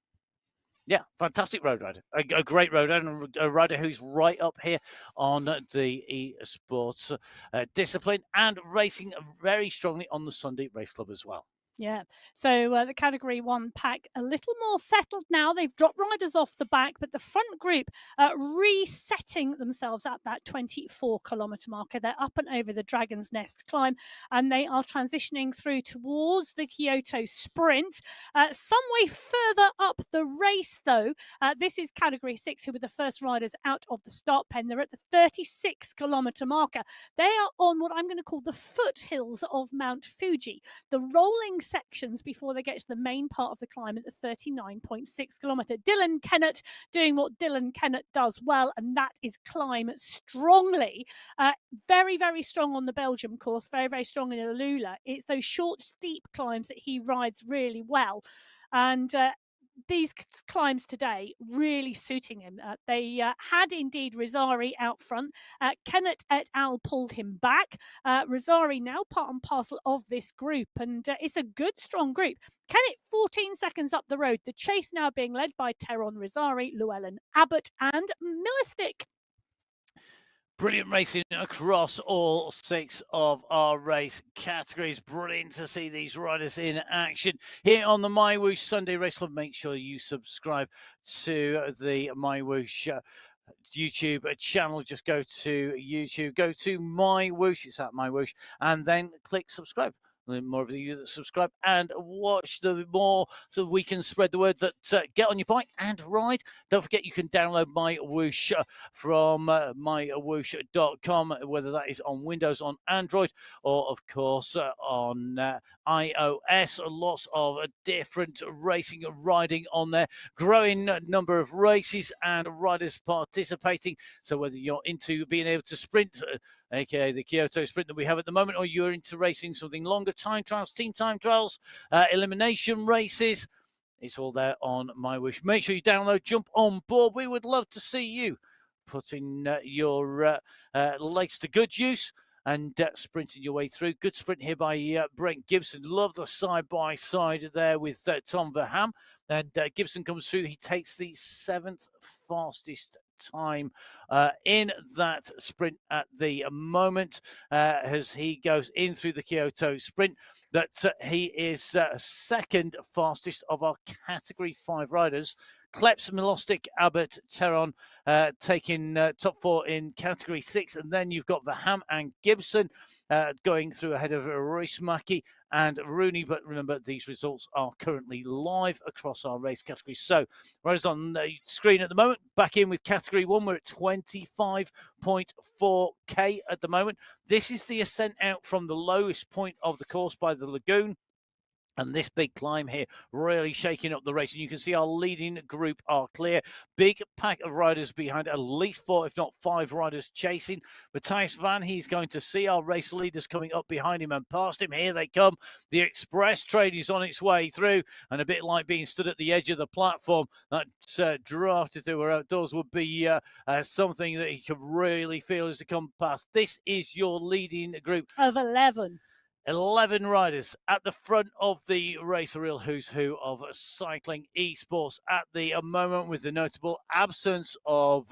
Yeah, fantastic road rider. A great road rider, and a rider who's right up here on the esports discipline, and racing very strongly on the Sunday Race Club as well. Yeah, so the Category 1 pack a little more settled now. They've dropped riders off the back, but the front group resetting themselves at that 24-kilometre marker. They're up and over the Dragon's Nest climb, and they are transitioning through towards the Kyoto Sprint. Some way further up the race, though, this is Category 6, who were the first riders out of the start pen. They're at the 36-kilometre marker. They are on what I'm going to call the foothills of Mount Fuji, the rolling sections before they get to the main part of the climb at the 39.6 kilometre. Dylan Kennett doing what Dylan Kennett does well, and that is climb strongly. Very, very strong on the Belgium course, very, very strong in Alula. It's those short, steep climbs that he rides really well. And these climbs today really suiting him. They had indeed Rizzari out front. Kennett et al. Pulled him back. Rizzari now part and parcel of this group, and it's a good, strong group. Kennett 14 seconds up the road. The chase now being led by Teron Rizzari, Llewellyn Abbott, and Millistick. Brilliant racing across all 6 of our race categories. Brilliant to see these riders in action here on the MyWhoosh Sunday Race Club. Make sure you subscribe to the MyWhoosh YouTube channel. Just go to YouTube, go to MyWhoosh, it's at MyWhoosh, and then click subscribe. The more of you that subscribe and watch, the more, so we can spread the word that get on your bike and ride. Don't forget, you can download My Whoosh from mywhoosh.com, whether that is on Windows, on Android, or of course on iOS. Lots of different racing and riding on there. Growing number of races and riders participating. So whether you're into being able to sprint, aka the Kyoto Sprint that we have at the moment, or you're into racing something longer, time trials, team time trials, elimination races, it's all there on MyWhoosh. Make sure you download, jump on board. We would love to see you putting your legs to good use and sprinting your way through. Good sprint here by Brent Gibson. Love the side-by-side there with Tom Verham. And Gibson comes through. He takes the 7th fastest time in that sprint at the moment as he goes in through the Kyoto Sprint. That he is 2nd fastest of our Category 5 riders Kleps, Milostic, Abbott, Teron taking top 4 in Category 6. And then you've got Vaham and Gibson going through ahead of Royce Mackey and Rooney. But remember, these results are currently live across our race categories. So, riders on the screen at the moment, back in with Category 1. We're at 25.4k at the moment. This is the ascent out from the lowest point of the course by the lagoon. And this big climb here really shaking up the race. And you can see our leading group are clear. Big pack of riders behind, at least 4, if not 5 riders chasing. Matthias Van, he's going to see our race leaders coming up behind him and past him. Here they come. The express train is on its way through. And a bit like being stood at the edge of the platform, that draft, if they were outdoors, would be something that he could really feel as they come past. This is your leading group of 11. 11 riders at the front of the race, a real who's who of cycling esports at the moment, with the notable absence of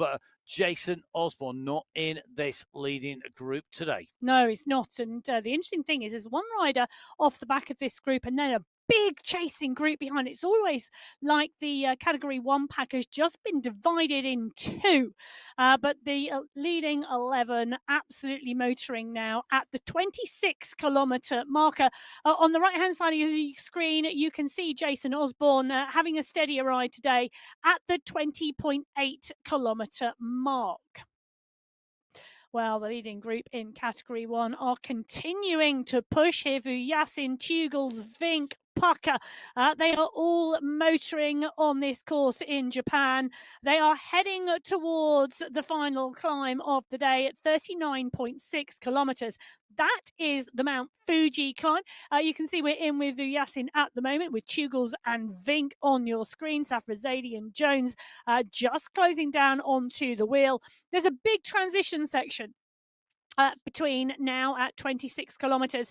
Jason Osborne, not in this leading group today. No, it's not. And the interesting thing is, there's one rider off the back of this group and then a big chasing group behind it. It's always like the Category 1 pack has just been divided in two. But the leading 11 absolutely motoring now at the 26-kilometre marker. On the right-hand side of your screen, you can see Jason Osborne having a steadier ride today at the 20.8-kilometre mark. Well, the leading group in Category 1 are continuing to push here. Yasin, Tugels, Vink, Pucker. They are all motoring on this course in Japan. They are heading towards the final climb of the day at 39.6 kilometers. That is the Mount Fuji climb. You can see we're in with Yasin at the moment, with Tugels and Vink on your screen. Safrazadi and Jones just closing down onto the wheel. There's a big transition section between now at 26 kilometers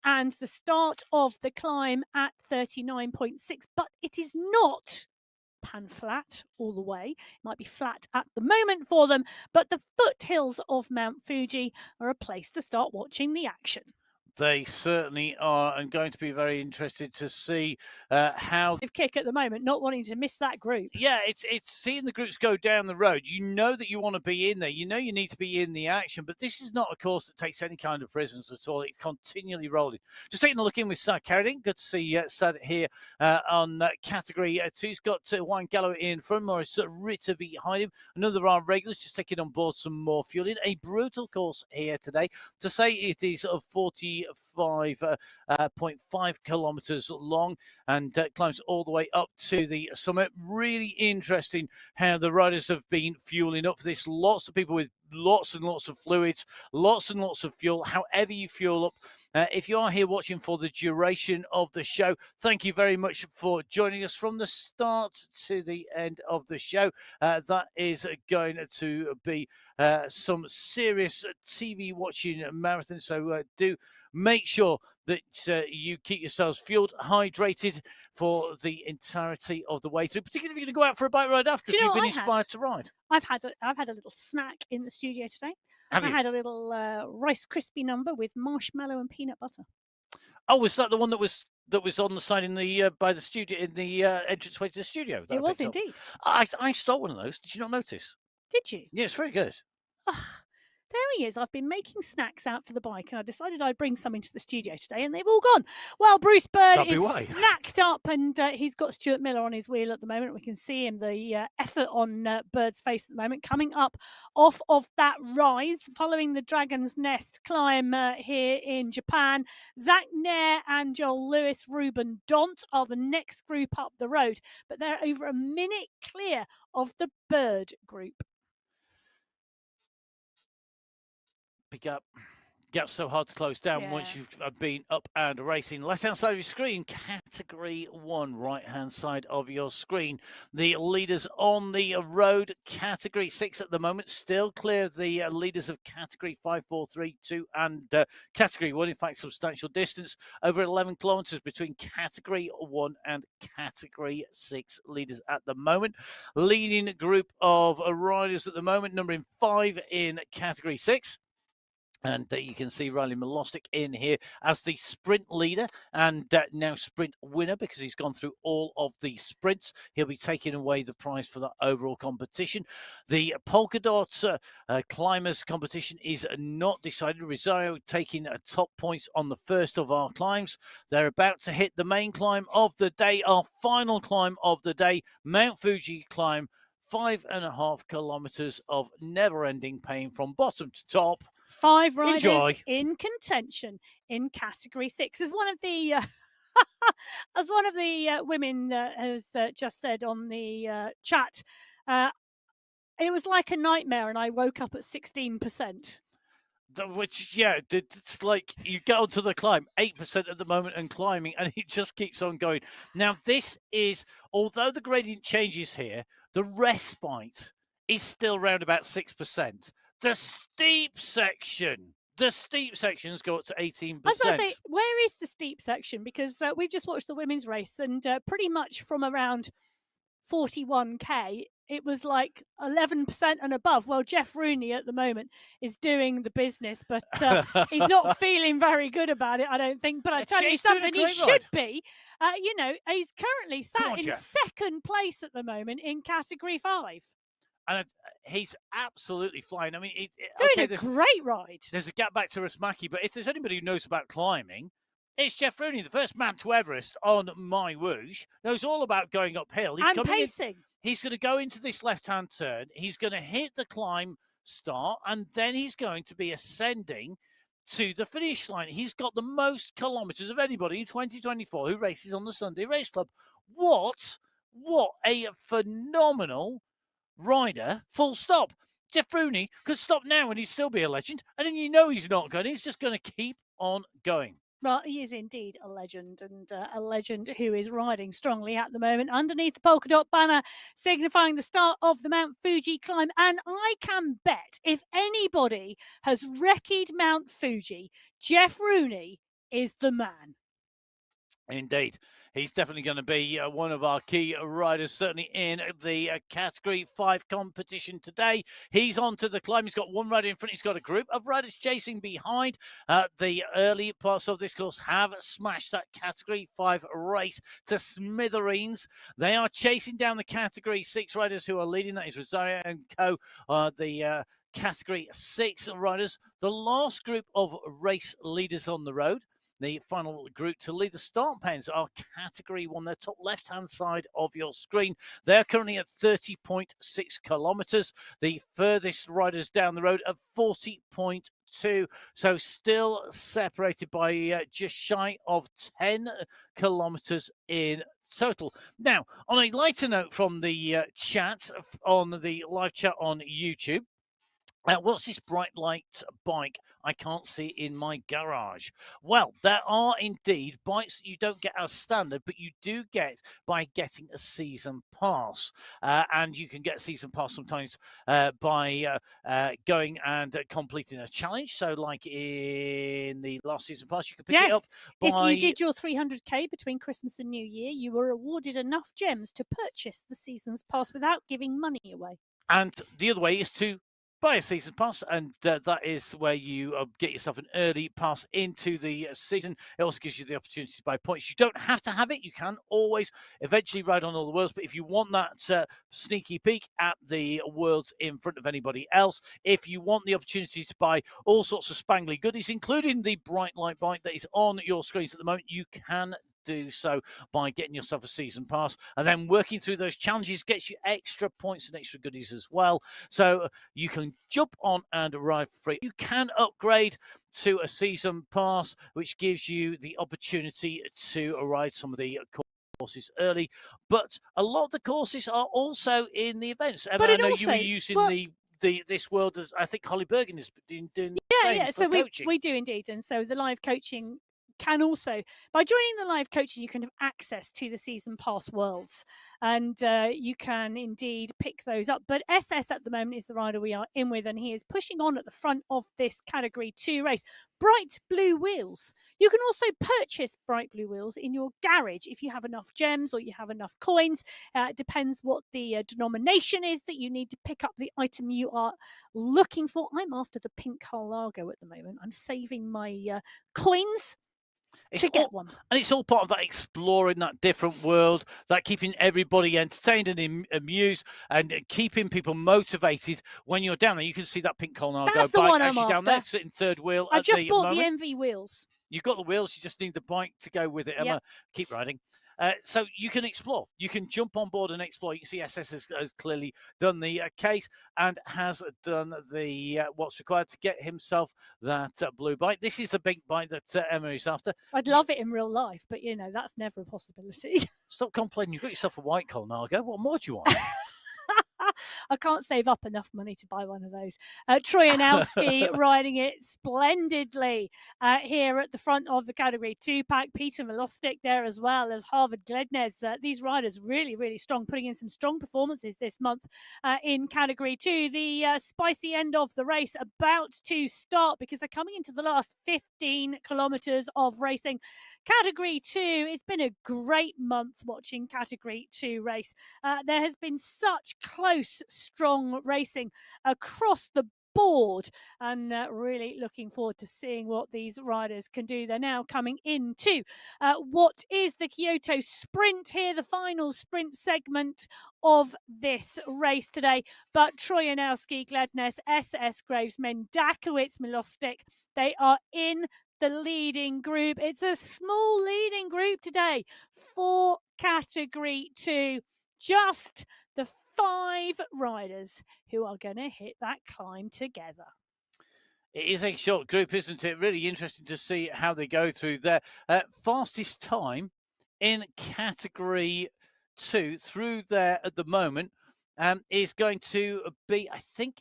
and the start of the climb at 39.6, but it is not pan flat all the way. It might be flat at the moment for them, but the foothills of Mount Fuji are a place to start watching the action. They certainly are, and going to be very interested to see how kick at the moment, not wanting to miss that group. Yeah, it's seeing the groups go down the road. You know that you want to be in there. You know you need to be in the action, but this is not a course that takes any kind of prisoners at all. It's continually rolling. Just taking a look in with Sad Carradine. Good to see Sad here on Category 2. He's got Juan Gallo in front, Morris Ritter behind him. Another of our regulars just taking on board some more fuel in. A brutal course here today. To say it is 45.5 kilometres long and climbs all the way up to the summit. Really interesting how the riders have been fueling up for this. Lots of people with lots and lots of fluids, lots and lots of fuel, however you fuel up. If you are here watching for the duration of the show, thank you very much for joining us from the start to the end of the show. That is going to be some serious TV watching marathon, so do make sure that you keep yourselves fueled, hydrated for the entirety of the way through, particularly if you're going to go out for a bike ride after, if you've been inspired to ride. I've had a little snack in the studio today. I had a little Rice Krispie number with marshmallow and peanut butter. Oh, was that the one that was on the side in the by the studio, in the entranceway to the studio? It was indeed. I stole one of those. Did you not notice? Did you? Yeah, it's very good. There he is. I've been making snacks out for the bike, and I decided I'd bring some into the studio today, and they've all gone. Well, Bruce Bird is snacked up, and he's got Stuart Miller on his wheel at the moment. We can see him, the effort on Bird's face at the moment, coming up off of that rise, following the Dragon's Nest climb here in Japan. Zach Nair and Joel Lewis, Ruben Dont are the next group up the road, but they're over a minute clear of the Bird group. Pick up. Gap's so hard to close down once you've been up and racing. Left-hand side of your screen, Category 1. Right-hand side of your screen, the leaders on the road. Category 6 at the moment, still clear of the leaders of Category 5, 4, 3, 2 and Category 1. In fact, substantial distance, over 11 kilometres between Category 1 and Category 6 leaders at the moment. Leading group of riders at the moment, numbering 5 in Category 6. And you can see Riley Milostic in here as the sprint leader and now sprint winner because he's gone through all of the sprints. He'll be taking away the prize for the overall competition. The polka dot climbers competition is not decided. Rosario taking top points on the first of our climbs. They're about to hit the main climb of the day, our final climb of the day, Mount Fuji climb. 5.5 kilometers of never-ending pain from bottom to top. 5 riders Enjoy. in contention in category 6. As one of the women has just said on the chat, it was like a nightmare, and I woke up at 16%. Which, yeah, it's like you get onto the climb, 8% at the moment and climbing, and it just keeps on going. Now, this is, although the gradient changes here, the respite is still around about 6%. The steep sections go up to 18%. I was going to say, where is the steep section? Because we've just watched the women's race, and pretty much from around 41k, it was like 11% and above. Well, Jeff Rooney at the moment is doing the business, but he's not feeling very good about it, I don't think. But I tell you something, he should be. He's currently sat in second place at the moment in category 5. And he's absolutely flying. I mean, doing a great ride. There's a gap back to Rasmaki, but if there's anybody who knows about climbing, it's Jeff Rooney, the first man to Everest on my whoosh. Knows all about going uphill. He's and pacing. He's going to go into this left-hand turn. He's going to hit the climb start, and then he's going to be ascending to the finish line. He's got the most kilometres of anybody in 2024 who races on the Sunday Race Club. What a phenomenal rider, full stop. Jeff Rooney could stop now and he'd still be a legend. And then he's not going. He's just going to keep on going. Well, he is indeed a legend, and a legend who is riding strongly at the moment underneath the polka dot banner, signifying the start of the Mount Fuji climb. And I can bet if anybody has recce'd Mount Fuji, Jeff Rooney is the man. Indeed. He's definitely going to be one of our key riders, certainly in the Category 5 competition today. He's on to the climb. He's got one rider in front. He's got a group of riders chasing behind. The early parts of this course have smashed that Category 5 race to smithereens. They are chasing down the Category 6 riders who are leading. That is Rosario and Co. The Category 6 riders. The last group of race leaders on the road. The final group to lead the start pens are Category 1. They're top left-hand side of your screen. They're currently at 30.6 kilometres. The furthest riders down the road at 40.2. So still separated by just shy of 10 kilometres in total. Now, on a lighter note from the chat, on the live chat on YouTube, what's this bright light bike I can't see in my garage? Well, there are indeed bikes that you don't get as standard, but you do get by getting a season pass. And you can get a season pass sometimes by going and completing a challenge. So like in the last season pass, you can pick it up by... If you did your 300k between Christmas and New Year, you were awarded enough gems to purchase the season's pass without giving money away. And the other way is to buy a season pass, and that is where you get yourself an early pass into the season. It also gives you the opportunity to buy points. You don't have to have it. You can always eventually ride on all the worlds, but if you want that sneaky peek at the worlds in front of anybody else, if you want the opportunity to buy all sorts of spangly goodies, including the bright light bike that is on your screens at the moment, you can do so by getting yourself a season pass, and then working through those challenges gets you extra points and extra goodies as well. So you can jump on and ride for free. You can upgrade to a season pass, which gives you the opportunity to ride some of the courses early, but a lot of the courses are also in the events. But I know you were using this world, as I think Holly Bergen is doing the same. So we do indeed, and so the live coaching can also, by joining the live coaches, you can have access to the season pass worlds, and you can indeed pick those up. But SS at the moment is the rider we are in with, and he is pushing on at the front of this Category 2 race. Bright blue wheels. You can also purchase bright blue wheels in your garage if you have enough gems or you have enough coins. It depends what the denomination is that you need to pick up the item you are looking for. I'm after the pink Carlago at the moment. I'm saving my coins to get one. And it's all part of that exploring that different world, that keeping everybody entertained and amused, and keeping people motivated when you're down there. You can see that pink Colnago bike actually down there, sitting third wheel. I've just bought the MV wheels. You've got the wheels, you just need the bike to go with it, Emma. Yep. Keep riding. So you can explore. You can jump on board and explore. You can see SS has clearly done the case and has done the what's required to get himself that blue bike. This is the big bike that Emma is after. I'd love it in real life, but that's never a possibility. Stop complaining. You've got yourself a white Colnago. What more do you want? I can't save up enough money to buy one of those. Trojanowski riding it splendidly here at the front of the Category 2 pack. Peter Milostic there as well as Harvard Glednes. These riders really, really strong, putting in some strong performances this month in Category 2. The spicy end of the race about to start because they're coming into the last 15 kilometres of racing. Category 2, it's been a great month watching Category 2 race. There has been such close, strong racing across the board, and really looking forward to seeing what these riders can do. They're now coming into what is the Kyoto Sprint here, the final sprint segment of this race today. But Trojanowski, Glednes, SS Graves, Mendakowicz, Milostic, they are in the leading group. It's a small leading group today for Category 2. Just the 5 riders who are going to hit that climb together. It is a short group, isn't it? Really interesting to see how they go through there. Fastest time in Category 2 through there at the moment is going to be, I think,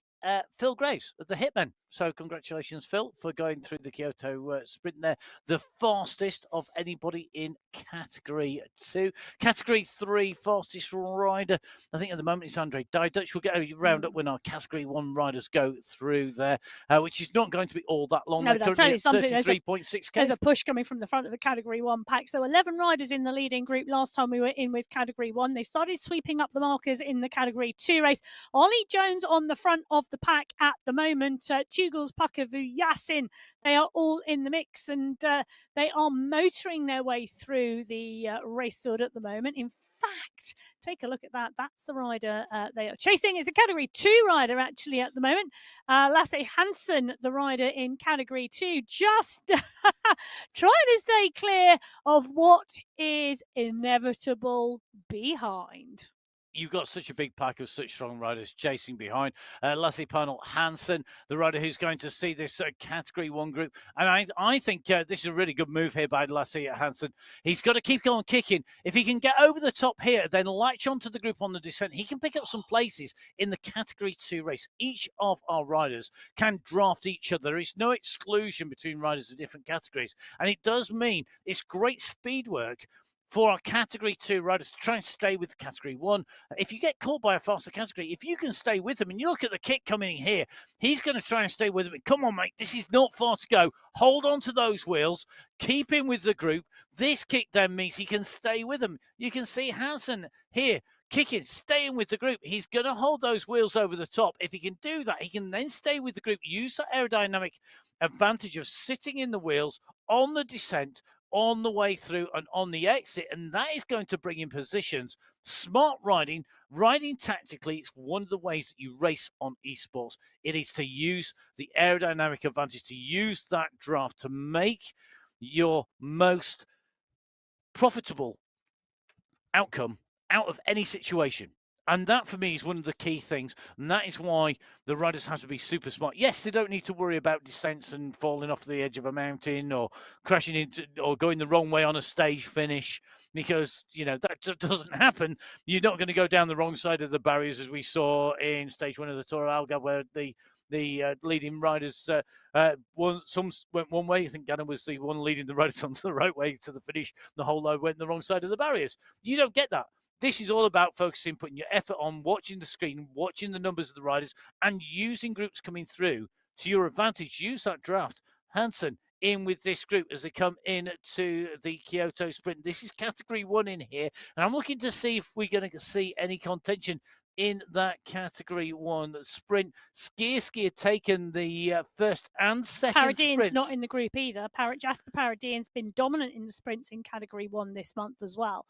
Phil Graves, the Hitman. So congratulations, Phil, for going through the Kyoto Sprint there. The fastest of anybody in Category 2. Category 3, fastest rider, I think at the moment it's Andre Didutch. We'll get a round up when our Category 1 riders go through there, which is not going to be all that long. No, that's only something. 33.6k. There's a push coming from the front of the Category 1 pack. So 11 riders in the leading group last time we were in with Category 1. They started sweeping up the markers in the Category 2 race. Ollie Jones on the front of the pack at the moment. Tugals, Pakavu, Yasin, they are all in the mix, and they are motoring their way through the race field at the moment. In fact, take a look at that. That's the rider they are chasing. It's a Category 2 rider actually at the moment. Lasse Hansen, the rider in Category 2, just trying to stay clear of what is inevitable behind. You've got such a big pack of such strong riders chasing behind. Lasse Panel Hansen, the rider who's going to see this Category 1 group. And I think this is a really good move here by Lasse Hansen. He's got to keep on kicking. If he can get over the top here, then latch onto the group on the descent, he can pick up some places in the Category 2 race. Each of our riders can draft each other. There is no exclusion between riders of different categories. And it does mean it's great speed work for our Category 2 riders to try and stay with Category 1. If you get caught by a faster category, if you can stay with them, and you look at the kick coming in here, he's going to try and stay with them. Come on, mate, this is not far to go. Hold on to those wheels. Keep him with the group. This kick then means he can stay with them. You can see Hansen here kicking, staying with the group. He's going to hold those wheels over the top. If he can do that, he can then stay with the group, use that aerodynamic advantage of sitting in the wheels on the descent, on the way through and on the exit, and that is going to bring in positions. Smart riding tactically, it's one of the ways that you race on esports. It is to use the aerodynamic advantage, to use that draft to make your most profitable outcome out of any situation. And that, for me, is one of the key things. And that is why the riders have to be super smart. Yes, they don't need to worry about descents and falling off the edge of a mountain or crashing into or going the wrong way on a stage finish, because, that doesn't happen. You're not going to go down the wrong side of the barriers, as we saw in stage 1 of the Tour of Algarve, where the the leading riders. Some went one way. I think Gannon was the one leading the riders onto the right way to the finish. The whole load went the wrong side of the barriers. You don't get that. This is all about focusing, putting your effort on watching the screen, watching the numbers of the riders, and using groups coming through to your advantage. Use that draft. Hansen in with this group as they come in to the Kyoto Sprint. This is Category 1 in here, and I'm looking to see if we're going to see any contention in that Category 1 sprint. Ski had taken the first and second Paradian's sprints. not in the group either. Jasper Paradian's been dominant in the sprints in Category 1 this month as well.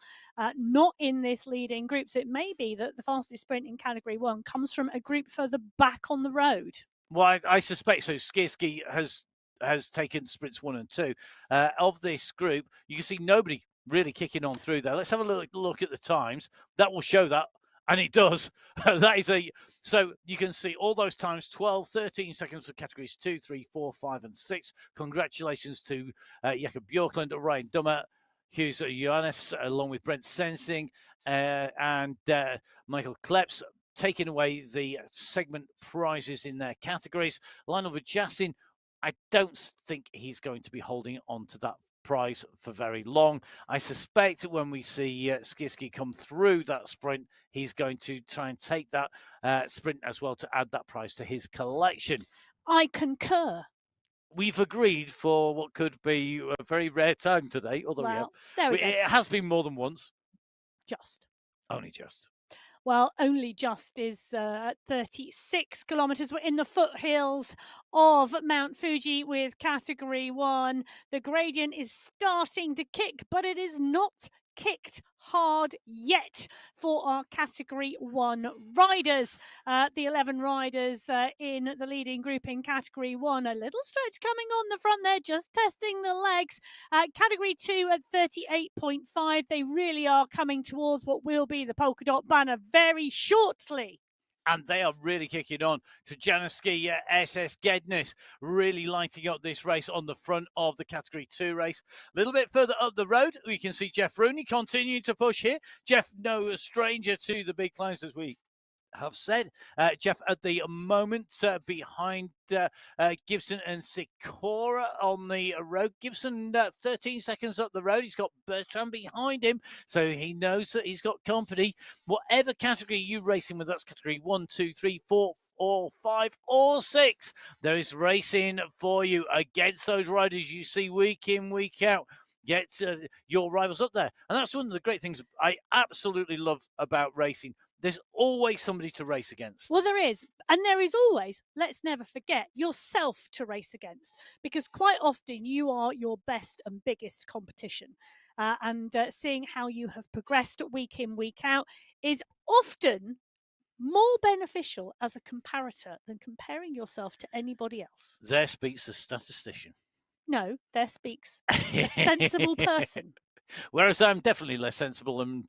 Not in this leading group. So it may be that the fastest sprint in Category 1 comes from a group further back on the road. Well, I suspect so. Ski has taken sprints 1 and 2. Of this group, you can see nobody really kicking on through there. Let's have a look at the times. That will show that. And it does. That is so you can see all those times 12, 13 seconds for categories 2, 3, 4, 5, and 6. Congratulations to Jakob Björklund, Ryan Dummer, Hughes Johannes, along with Brent Sensing and Michael Kleps, taking away the segment prizes in their categories. Lionel Vajassin, I don't think he's going to be holding on to that prize for very long. I suspect when we see Skiski come through that sprint, he's going to try and take that sprint as well to add that prize to his collection. I concur. We've agreed for what could be a very rare time today, although there we go. It has been more than once. Just. Only just. Well, only just is 36 kilometers. We're in the foothills of Mount Fuji with Category 1. The gradient is starting to kick, but it is not kicked hard yet for our Category 1 riders. The 11 riders in the leading group in Category 1. A little stretch coming on the front there, just testing the legs. Category 2 at 38.5. They really are coming towards what will be the polka dot banner very shortly. And they are really kicking on. Trajanoski, SS Gednes, really lighting up this race on the front of the Category 2 race. A little bit further up the road, we can see Jeff Rooney continuing to push here. Jeff, no stranger to the big climbs, as we have said. Jeff at the moment behind Gibson and Sikora on the road. Gibson 13 seconds up the road. He's got Bertrand behind him, so he knows that he's got company. Whatever category you racing with, that's category 1, 2, 3, 4, or 5 or 6. There is racing for you against those riders you see week in, week out. Get your rivals up there. And that's one of the great things I absolutely love about racing. There's always somebody to race against. Well, there is. And there is always, let's never forget, yourself to race against. Because quite often you are your best and biggest competition. And seeing how you have progressed week in, week out is often more beneficial as a comparator than comparing yourself to anybody else. There speaks a statistician. No, there speaks a sensible person. Whereas I'm definitely less sensible and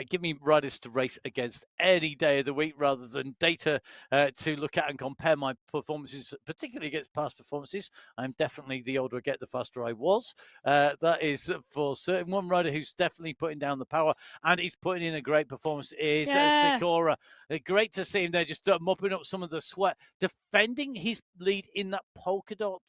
give me riders to race against any day of the week rather than data to look at and compare my performances, particularly against past performances. I'm definitely, the older I get, the faster I was. That is for certain. One rider who's definitely putting down the power and he's putting in a great performance is Sikora. Great to see him there just mopping up some of the sweat, defending his lead in that polka dot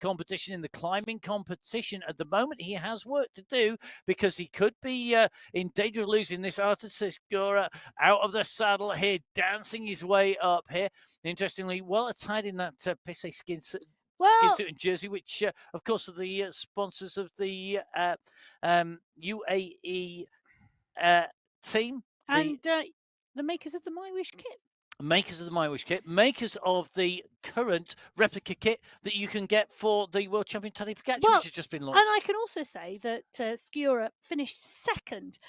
competition, in the climbing competition. At the moment, he has work to do, because he could be in danger of losing this. Artur Sikora out of the saddle here, dancing his way up here. Interestingly, well attired in that Pisse skin suit and jersey, which, of course, are the sponsors of the UAE team. And the makers of the My Wish kit. Makers of the My Wish kit, makers of the current replica kit that you can get for the World Champion Tadej Pogacar, which has just been launched. And I can also say that Skura finished second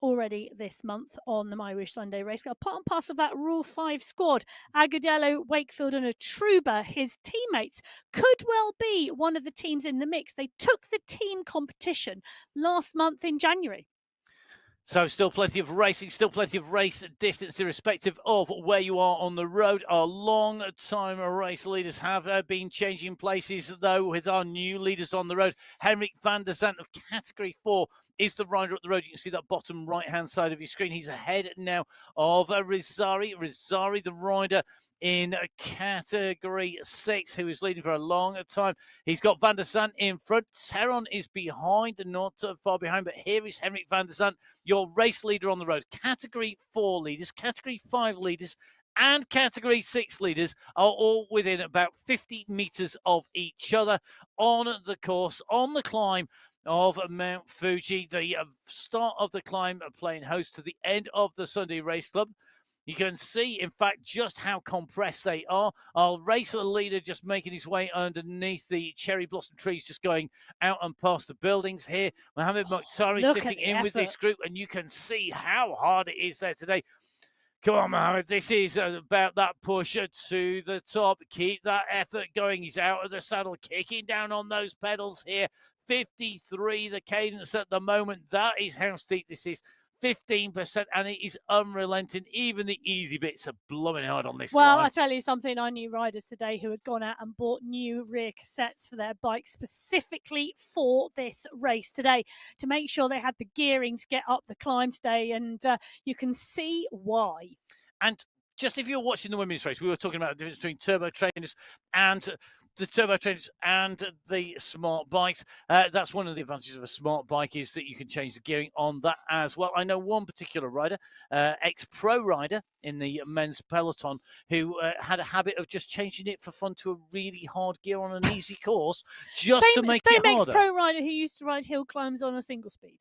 already this month on the My Wish Sunday race. Part and parcel of that Rule 5 squad. Agudelo, Wakefield and Atruba, his teammates, could well be one of the teams in the mix. They took the team competition last month in January. So still plenty of racing, still plenty of race distance, irrespective of where you are on the road. Our long-time race leaders have been changing places, though, with our new leaders on the road. Henrik van der Zandt of Category 4 is the rider up the road. You can see that bottom right-hand side of your screen. He's ahead now of Rizari. Rizari, the rider in Category 6, who is leading for a long time. He's got van der Zandt in front. Teron is behind, not far behind, but here is Henrik van der Zandt, your race leader on the road. Category 4 leaders, Category 5 leaders, and Category 6 leaders are all within about 50 metres of each other on the course, on the climb of Mount Fuji. The start of the climb playing host to the end of the Sunday Race Club. You can see, in fact, just how compressed they are. Our race leader just making his way underneath the cherry blossom trees, just going out and past the buildings here. Mohammed Mokhtari sitting in with this group, and you can see how hard it is there today. Come on, Mohammed. This is about that push to the top. Keep that effort going. He's out of the saddle, kicking down on those pedals here. 53, the cadence at the moment. That is how steep this is. 15%, and it is unrelenting. Even the easy bits are blowing hard on this Well, climb. I tell you something, I knew riders today who had gone out and bought new rear cassettes for their bikes specifically for this race today to make sure they had the gearing to get up the climb today, and you can see why. And just if you're watching the women's race, we were talking about the difference between turbo trainers and the turbo trainers and the smart bikes. That's one of the advantages of a smart bike, is that you can change the gearing on that as well. I know one particular rider, ex-pro rider in the men's peloton, who had a habit of just changing it for fun to a really hard gear on an easy course, just to make it harder. Same ex-pro rider who used to ride hill climbs on a single speed.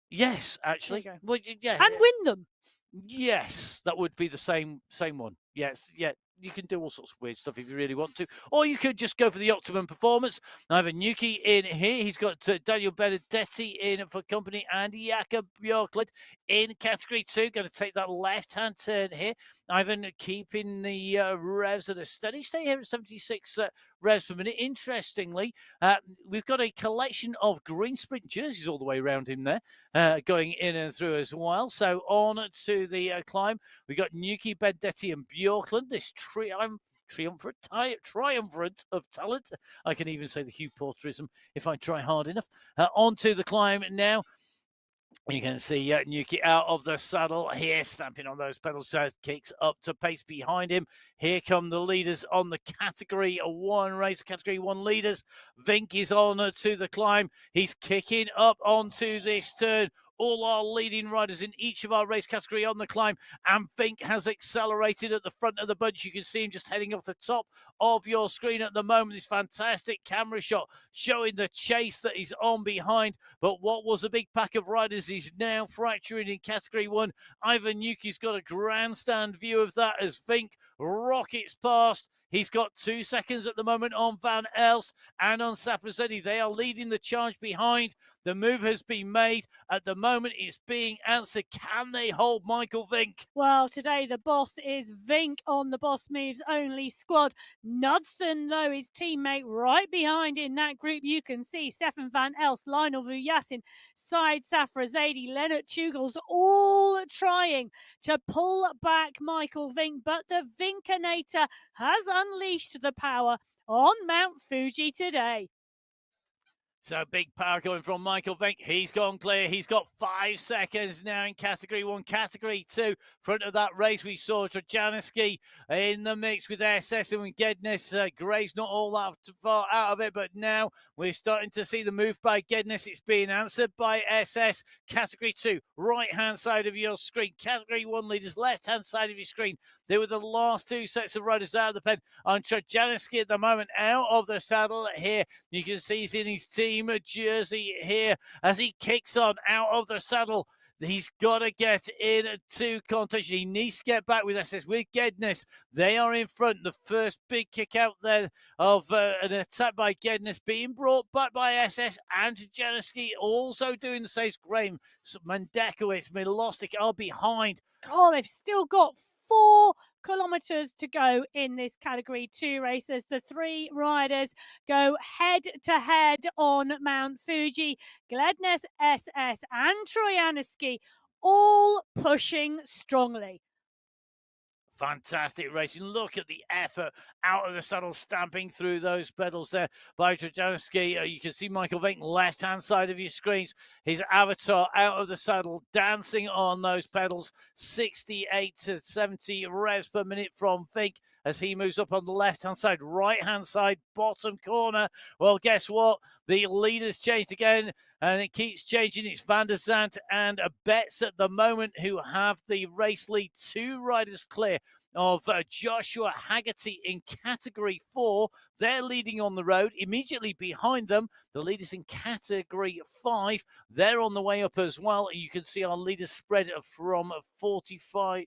Yes, actually. Well, yeah, and win them. Yes, that would be the same one. Yes, yeah. You can do all sorts of weird stuff if you really want to. Or you could just go for the optimum performance. Ivan Nuki in here. He's got Daniel Benedetti in for company, and Jakob Björklund in Category 2. Going to take that left-hand turn here. Ivan keeping the revs at a steady state here at 76 revs per minute. Interestingly, we've got a collection of green sprint jerseys all the way around him there, going in and through as well. So on to the climb. We got Nuki, Benedetti, and Björklund. This triumvirate of talent. I can even say the Hugh Porterism if I try hard enough. Onto the climb now. You can see Nuki out of the saddle here, stamping on those pedals, so kicks up to pace behind him. Here come the leaders on the Category 1 race, Category 1 leaders. Vink is on to the climb. He's kicking up onto this turn. All our leading riders in each of our race category on the climb, and Vink has accelerated at the front of the bunch. You can see him just heading off the top of your screen at the moment. This fantastic camera shot showing the chase that is on behind, but what was a big pack of riders is now fracturing in Category 1. Ivan Nuki's got a grandstand view of that as Vink rockets past. He's got 2 seconds at the moment on Van Elst and on Safrazetti. They are leading the charge behind. The move has been made. At the moment, it's being answered. Can they hold Michael Vink? Well, today the boss is Vink on the Boss Moves Only squad. Knudsen, though, his teammate right behind in that group. You can see Stefan Van Elst, Lionel Vujasin, Said Safrazadi, Leonard Chugels, all trying to pull back Michael Vink. But the Vinkinator has unleashed the power on Mount Fuji today. So big power coming from Michael Vink. He's gone clear. He's got 5 seconds now in Category 1. Category 2, front of that race, we saw Trajanowski in the mix with SS and with Gednes. Graves not all that far out of it, but now we're starting to see the move by Gednes. It's being answered by SS. Category 2, right-hand side of your screen. Category 1 leaders, left-hand side of your screen. They were the last 2 sets of riders out of the pen. On Trajanowski at the moment, out of the saddle here. You can see he's in his team jersey here as he kicks on out of the saddle. He's got to get into contention. He needs to get back with SS, with Gednes. They are in front. The first big kick out there of an attack by Gednes being brought back by SS, and Janowski also doing the same. Graham, Mandekowicz, Milostic are behind. Oh, they've still got 4 kilometres to go in this Category 2 race as the three riders go head to head on Mount Fuji. Glednes SS and Trojansky all pushing strongly. Fantastic racing. Look at the effort out of the saddle, stamping through those pedals there by Trojansky. You can see Michael Vink, left-hand side of your screens. His avatar out of the saddle, dancing on those pedals. 68 to 70 revs per minute from Vink as he moves up on the left-hand side, right-hand side, bottom corner. Well, guess what? The leader's changed again, and it keeps changing. It's Van der Zandt and Betts at the moment who have the race lead. Two riders clear of Joshua Haggerty in Category 4. They're leading on the road. Immediately behind them, the leaders in Category 5. They're on the way up as well. You can see our leaders spread from 40k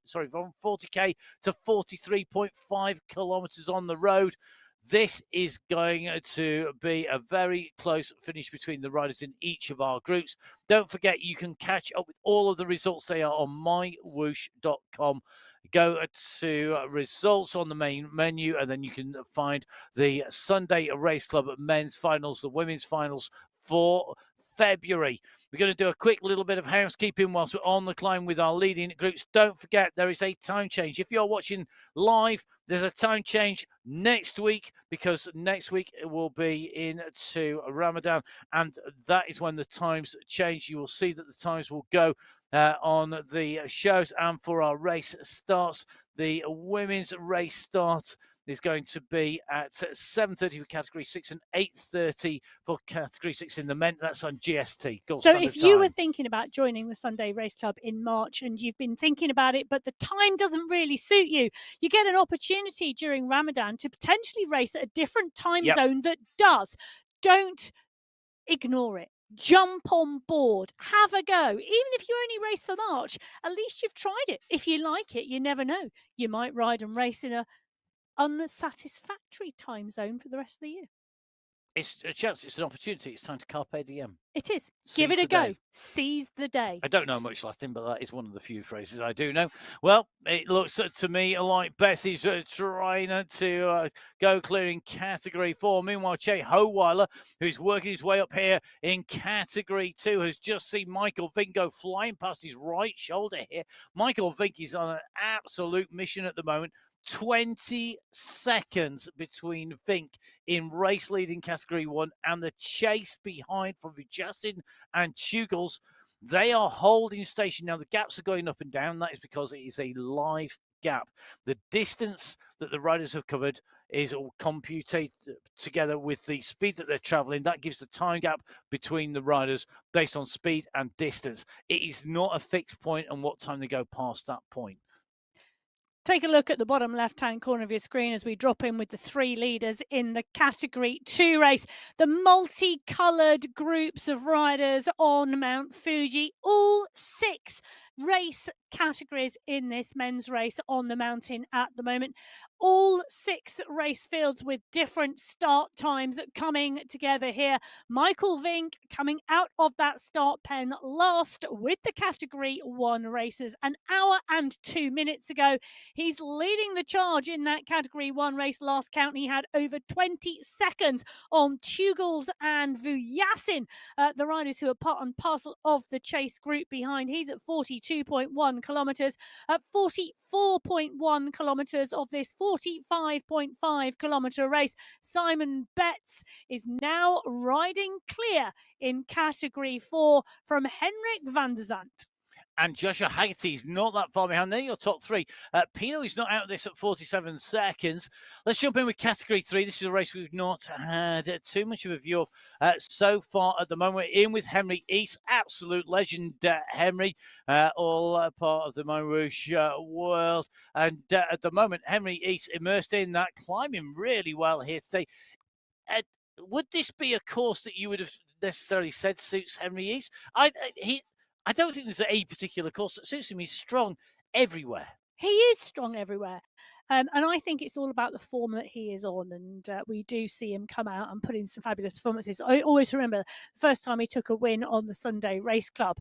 to 43.5 kilometers on the road. This is going to be a very close finish between the riders in each of our groups. Don't forget, you can catch up with all of the results. They are on mywhoosh.com. Go to results on the main menu, and then you can find the Sunday Race Club men's finals, the women's finals for February. We're going to do a quick little bit of housekeeping whilst we're on the climb with our leading groups. Don't forget, there is a time change. If you're watching live, there's a time change next week, because next week it will be into Ramadan, and that is when the times change. You will see that the times will go on the shows. And for our race starts, the women's race start is going to be at 7:30 for Category 6 and 8:30 for Category 6 in the men. That's on GST. So if you were thinking about joining the Sunday Race Club in March and you've been thinking about it, but the time doesn't really suit you, you get an opportunity during Ramadan to potentially race at a different time zone that does. Don't ignore it. Jump on board, have a go. Even if you only race for March, at least you've tried it. If you like it, you never know. You might ride and race in a unsatisfactory time zone for the rest of the year. It's a chance. It's an opportunity. It's time to carpe diem. It is. Give it a go. Seize the day. I don't know much Latin, but that is one of the few phrases I do know. Well, it looks to me like Bessie's trying to go clear in Category 4. Meanwhile, Che Howeiler, who's working his way up here in Category 2, has just seen Michael Vink go flying past his right shoulder here. Michael Vink is on an absolute mission at the moment. 20 seconds between Vink in race leading Category 1 and the chase behind from Vujasin and Tugels. They are holding station. Now, the gaps are going up and down. That is because it is a live gap. The distance that the riders have covered is all computed together with the speed that they're traveling. That gives the time gap between the riders based on speed and distance. It is not a fixed point and what time they go past that point. Take a look at the bottom left-hand corner of your screen as we drop in with the three leaders in the Category 2 race. The multicoloured groups of riders on Mount Fuji, all 6 race categories in this men's race on the mountain at the moment. All 6 race fields with different start times coming together here. Michael Vink coming out of that start pen last with the Category 1 races an hour and 2 minutes ago. He's leading the charge in that Category 1 race. Last count, he had over 20 seconds on Tugels and Vujasin, the riders who are part and parcel of the chase group behind. He's at 42.1 kilometres. At 44.1 kilometres of this 45.5 kilometre race, Simon Betts is now riding clear in Category 4 from Henrik van der Zandt. And Joshua Haggerty is not that far behind. They're your top 3. Pino is not out of this at 47 seconds. Let's jump in with Category 3. This is a race we've not had too much of a view of so far at the moment. In with Henry East, absolute legend Henry, all part of the Montrouge world. And at the moment, Henry East immersed in that, climbing really well here today. Would this be a course that you would have necessarily said suits Henry East? I don't think there's a particular course that suits him. He's strong everywhere. He is strong everywhere. And I think it's all about the form that he is on. And we do see him come out and put in some fabulous performances. I always remember the first time he took a win on the Sunday Race Club.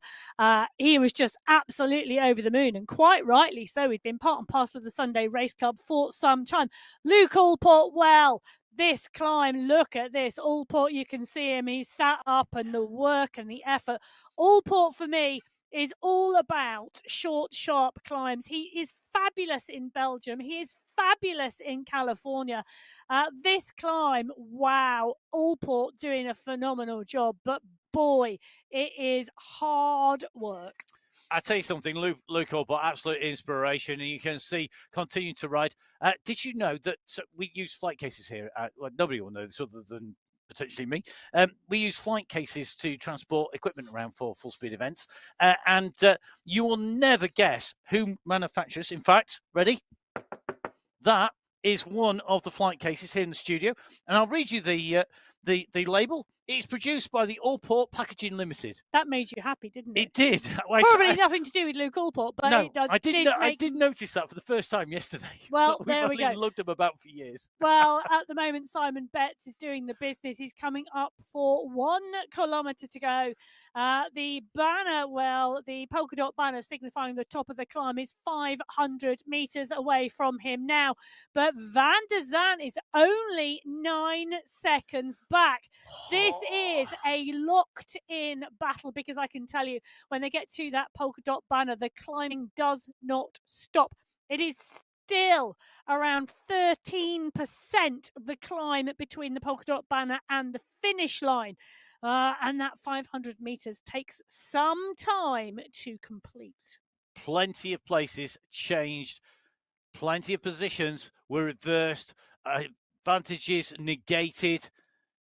He was just absolutely over the moon, and quite rightly so. He'd been part and parcel of the Sunday Race Club for some time. Luke Allport, well, this climb, look at this. Allport, you can see him. He's sat up, and the work and the effort. Allport, for me, is all about short, sharp climbs. He is fabulous in Belgium. He is fabulous in California. This climb, wow, Allport doing a phenomenal job. But boy, it is hard work. I tell you something, Luke Allport, absolute inspiration, and you can see continuing to ride. Did you know that we use flight cases here? Well, nobody will know this other than potentially me. We use flight cases to transport equipment around for full speed events, and you will never guess who manufactures. In fact, ready? That is one of the flight cases here in the studio, and I'll read you the label. It's produced by the Allport Packaging Limited. That made you happy, didn't it? It did. Probably nothing to do with Luke Allport, but no, it did. I did notice that for the first time yesterday. Well, We've there we only go. lugged them about for years. Well, at the moment, Simon Betts is doing the business. He's coming up for 1 kilometre to go. The banner, well, the polka dot banner signifying the top of the climb is 500 metres away from him now. But Van der Zandt is only 9 seconds back. This is a locked in battle, because I can tell you, when they get to that polka dot banner, the climbing does not stop. It is still around 13% of the climb between the polka dot banner and the finish line. And that 500 meters takes some time to complete. Plenty of places changed. Plenty of positions were reversed. Advantages negated.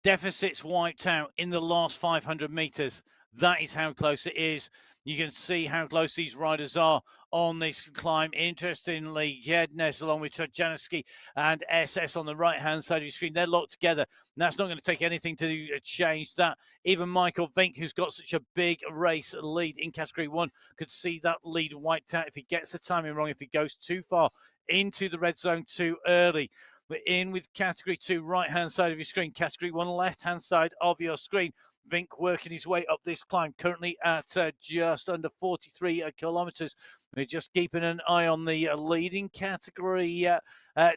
Deficits wiped out in the last 500 meters. That is how close it is. You can see how close these riders are on this climb. Interestingly, Jednes along with Trajanowski and SS on the right-hand side of your screen, they're locked together. And that's not going to take anything to change that. Even Michael Vink, who's got such a big race lead in Category 1, could see that lead wiped out if he gets the timing wrong, if he goes too far into the red zone too early. We're in with Category 2, right-hand side of your screen. Category 1, left-hand side of your screen. Vink working his way up this climb, currently at just under 43 kilometres. We're just keeping an eye on the leading Category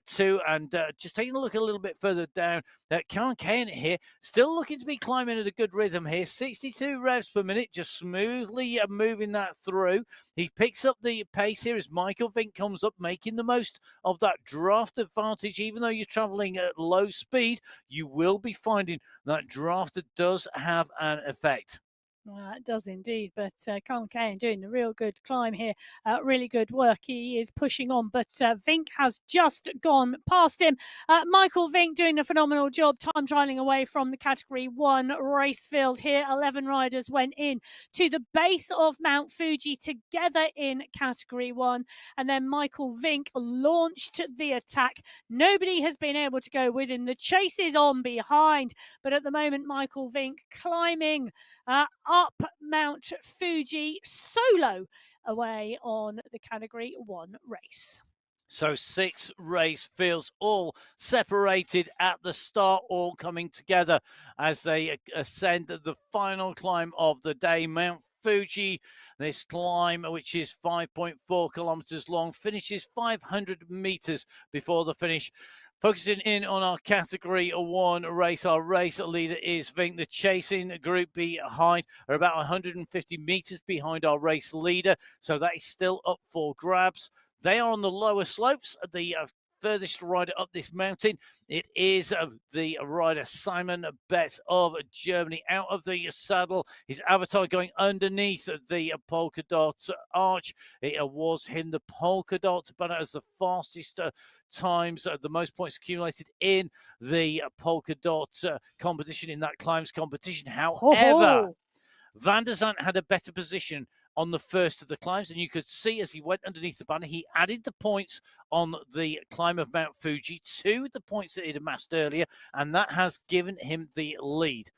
2, and just taking a look a little bit further down. Karen Kane here, still looking to be climbing at a good rhythm here. 62 revs per minute, just smoothly moving that through. He picks up the pace here as Michael Vink comes up, making the most of that draft advantage. Even though you're traveling at low speed, you will be finding that draft does have an effect. It does indeed, but Colin Cahan doing a real good climb here, really good work. He is pushing on, but Vink has just gone past him. Michael Vink doing a phenomenal job, time trialing away from the Category 1 race field here. 11 riders went in to the base of Mount Fuji together in Category 1, and then Michael Vink launched the attack. Nobody has been able to go with him. The chase is on behind, but at the moment, Michael Vink climbing up Mount Fuji solo away on the Category 1 race. So 6 race fields, all separated at the start, all coming together as they ascend the final climb of the day, Mount Fuji. This climb, which is 5.4 kilometers long, finishes 500 meters before the finish. Focusing in on our Category 1 race, our race leader is Vink. The chasing group behind are about 150 meters behind our race leader, so that is still up for grabs. They are on the lower slopes. The furthest rider up this mountain, it is the rider Simon Betts of Germany out of the saddle. His avatar going underneath the polka dot arch. It was him, the polka dot, but as the fastest times, the most points accumulated in the polka dot competition, in that climbs competition. However, Van der Zandt had a better position on the first of the climbs, and you could see as he went underneath the banner, he added the points on the climb of Mount Fuji to the points that he'd amassed earlier, and that has given him the lead.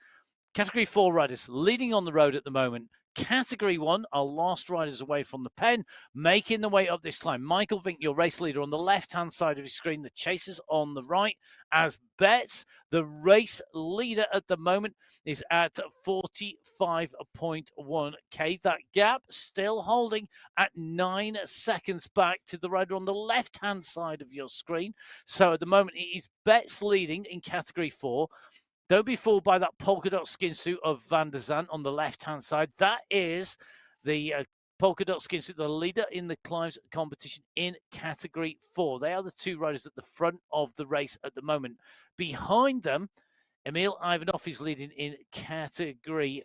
Category 4 riders leading on the road at the moment. Category 1, our last riders away from the pen, making the way up this climb. Michael Vink, your race leader, on the left-hand side of your screen. The chasers on the right. As Betts, the race leader at the moment, is at 45.1k. That gap still holding at 9 seconds back to the rider on the left-hand side of your screen. So at the moment, it is Betts leading in Category 4. Don't be fooled by that polka dot skin suit of Van der Zandt on the left-hand side. That is the polka dot skin suit, the leader in the climbs competition in Category 4. They are the two riders at the front of the race at the moment. Behind them, Emil Ivanov is leading in Category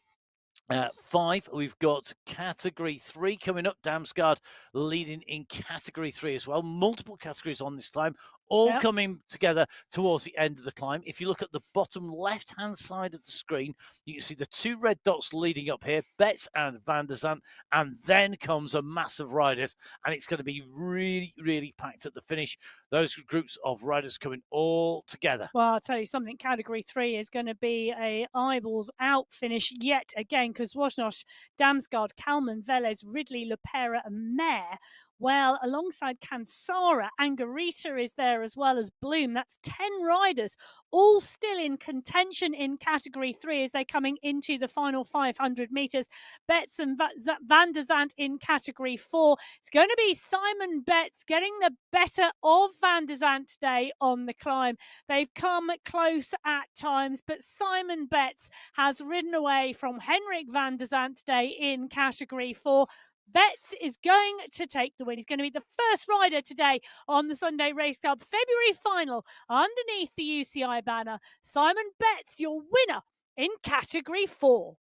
5. We've got Category 3 coming up. Damsgaard leading in Category 3 as well. Multiple categories on this climb, all coming together towards the end of the climb. If you look at the bottom left-hand side of the screen, you can see the two red dots leading up here, Betts and Van der Zandt, and then comes a mass of riders, and it's going to be really, really packed at the finish. Those groups of riders coming all together. Well, I'll tell you something, Category 3 is going to be a eyeballs out finish yet again, because Wozniak, Damsgaard, Kalman, Velez, Ridley, Lepera and Mare, well, alongside Kansara, Angarita is there as well as Bloom. That's 10 riders, all still in contention in Category 3 as they're coming into the final 500 metres. Betts and Van der Zandt in Category 4. It's going to be Simon Betts getting the better of Van der Zandt today on the climb. They've come close at times, but Simon Betts has ridden away from Henrik Van der Zandt today in Category 4. Betts is going to take the win. He's going to be the first rider today on the Sunday Race Club February final underneath the UCI banner. Simon Betts, your winner in Category 4.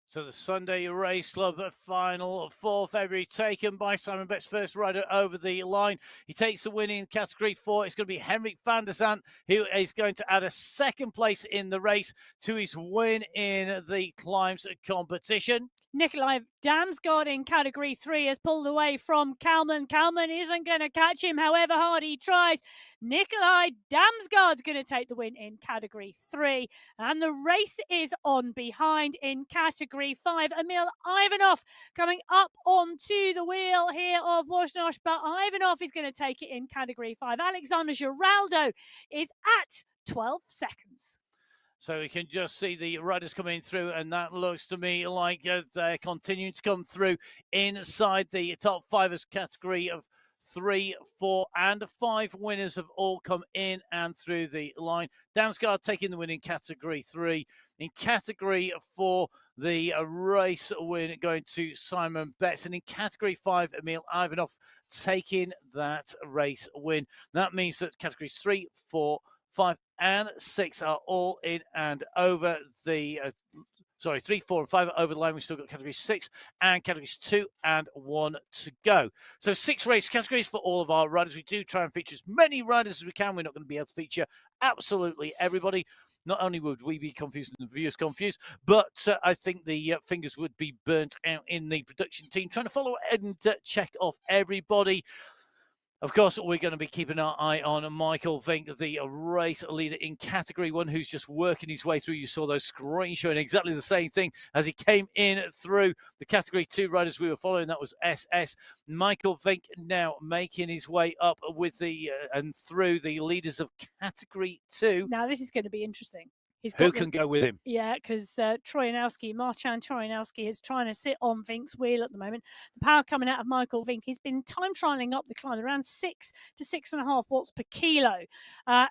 So the Sunday Race Club final for February taken by Simon Betts, first rider over the line. He takes the win in Category 4. It's going to be Henrik Van der Zandt, who is going to add a second place in the race to his win in the climbs competition. Nikolai Damsgaard in Category 3 has pulled away from Kalman. Kalman isn't going to catch him however hard he tries. Nikolai Damsgaard's going to take the win in Category 3. And the race is on behind in Category 5. Emil Ivanov coming up onto the wheel here of Wozniak, but Ivanov is going to take it in Category 5. Alexander Giraldo is at 12 seconds. So we can just see the riders coming through, and that looks to me like they're continuing to come through inside the top 5 as Category of 3, 4 and 5 winners have all come in and through the line. Damsgaard taking the win in Category 3. In Category 4, the race win going to Simon Betts. And in Category 5, Emil Ivanov taking that race win. That means that Categories 3, 4, 5 and 6 are all in and over the 3, 4 and 5 are over the line. We've still got Category 6 and Categories 2 and 1 to go. So 6 race categories for all of our riders. We do try and feature as many riders as we can. We're not going to be able to feature absolutely everybody. Not only would we be confused and the viewers confused, but I think the fingers would be burnt out in the production team trying to follow and check off everybody. Of course, we're going to be keeping our eye on Michael Vink, the race leader in Category 1, who's just working his way through. You saw those screens showing exactly the same thing as he came in through the Category 2 riders we were following. That was SS. Michael Vink now making his way up with the and through the leaders of Category 2. Now, this is going to be interesting. Who can go with him? Yeah, because Marcin Trojanowski is trying to sit on Vink's wheel at the moment. The power coming out of Michael Vink. He's been time trialing up the climb around 6 to 6.5 watts per kilo. I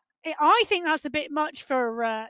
think that's a bit much for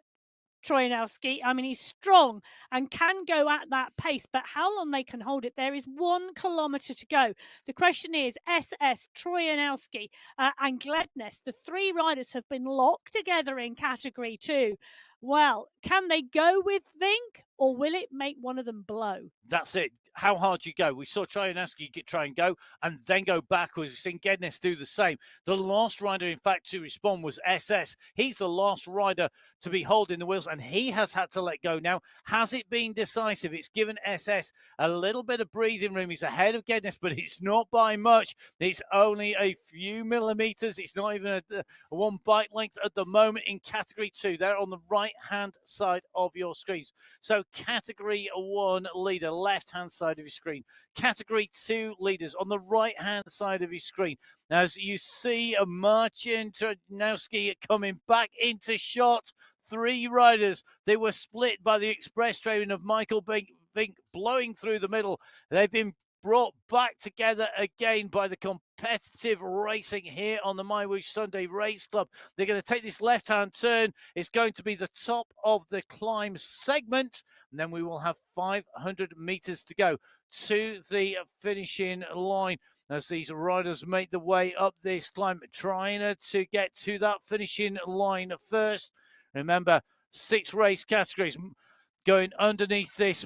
Trojanowski. I mean, he's strong and can go at that pace, but how long they can hold it? There is 1 kilometre to go. The question is, SS, Trojanowski and Gledness, the 3 riders have been locked together in Category 2. Well, can they go with Vink, or will it make one of them blow? That's it. How hard you go. We saw Trojanowski try and go and then go backwards. We've seen Gednes do the same. The last rider, in fact, to respond was SS. He's the last rider to be holding the wheels, and he has had to let go now. Has it been decisive? It's given SS a little bit of breathing room. He's ahead of Gednes, but it's not by much. It's only a few millimeters. It's not even a 1 bike length at the moment in Category 2. They're on the right right-hand side of your screens. So category 1 leader, left-hand side of your screen. Category 2 leaders on the right-hand side of your screen. Now, as you see, Marcin Ternowski coming back into shot. 3 riders. They were split by the express train of Michael Bink blowing through the middle. They've been brought back together again by the competitive racing here on the MyWoosh Sunday Race Club. They're going to take this left-hand turn. It's going to be the top of the climb segment, and then we will have 500 meters to go to the finishing line as these riders make the way up this climb, trying to get to that finishing line first. Remember, 6 race categories going underneath this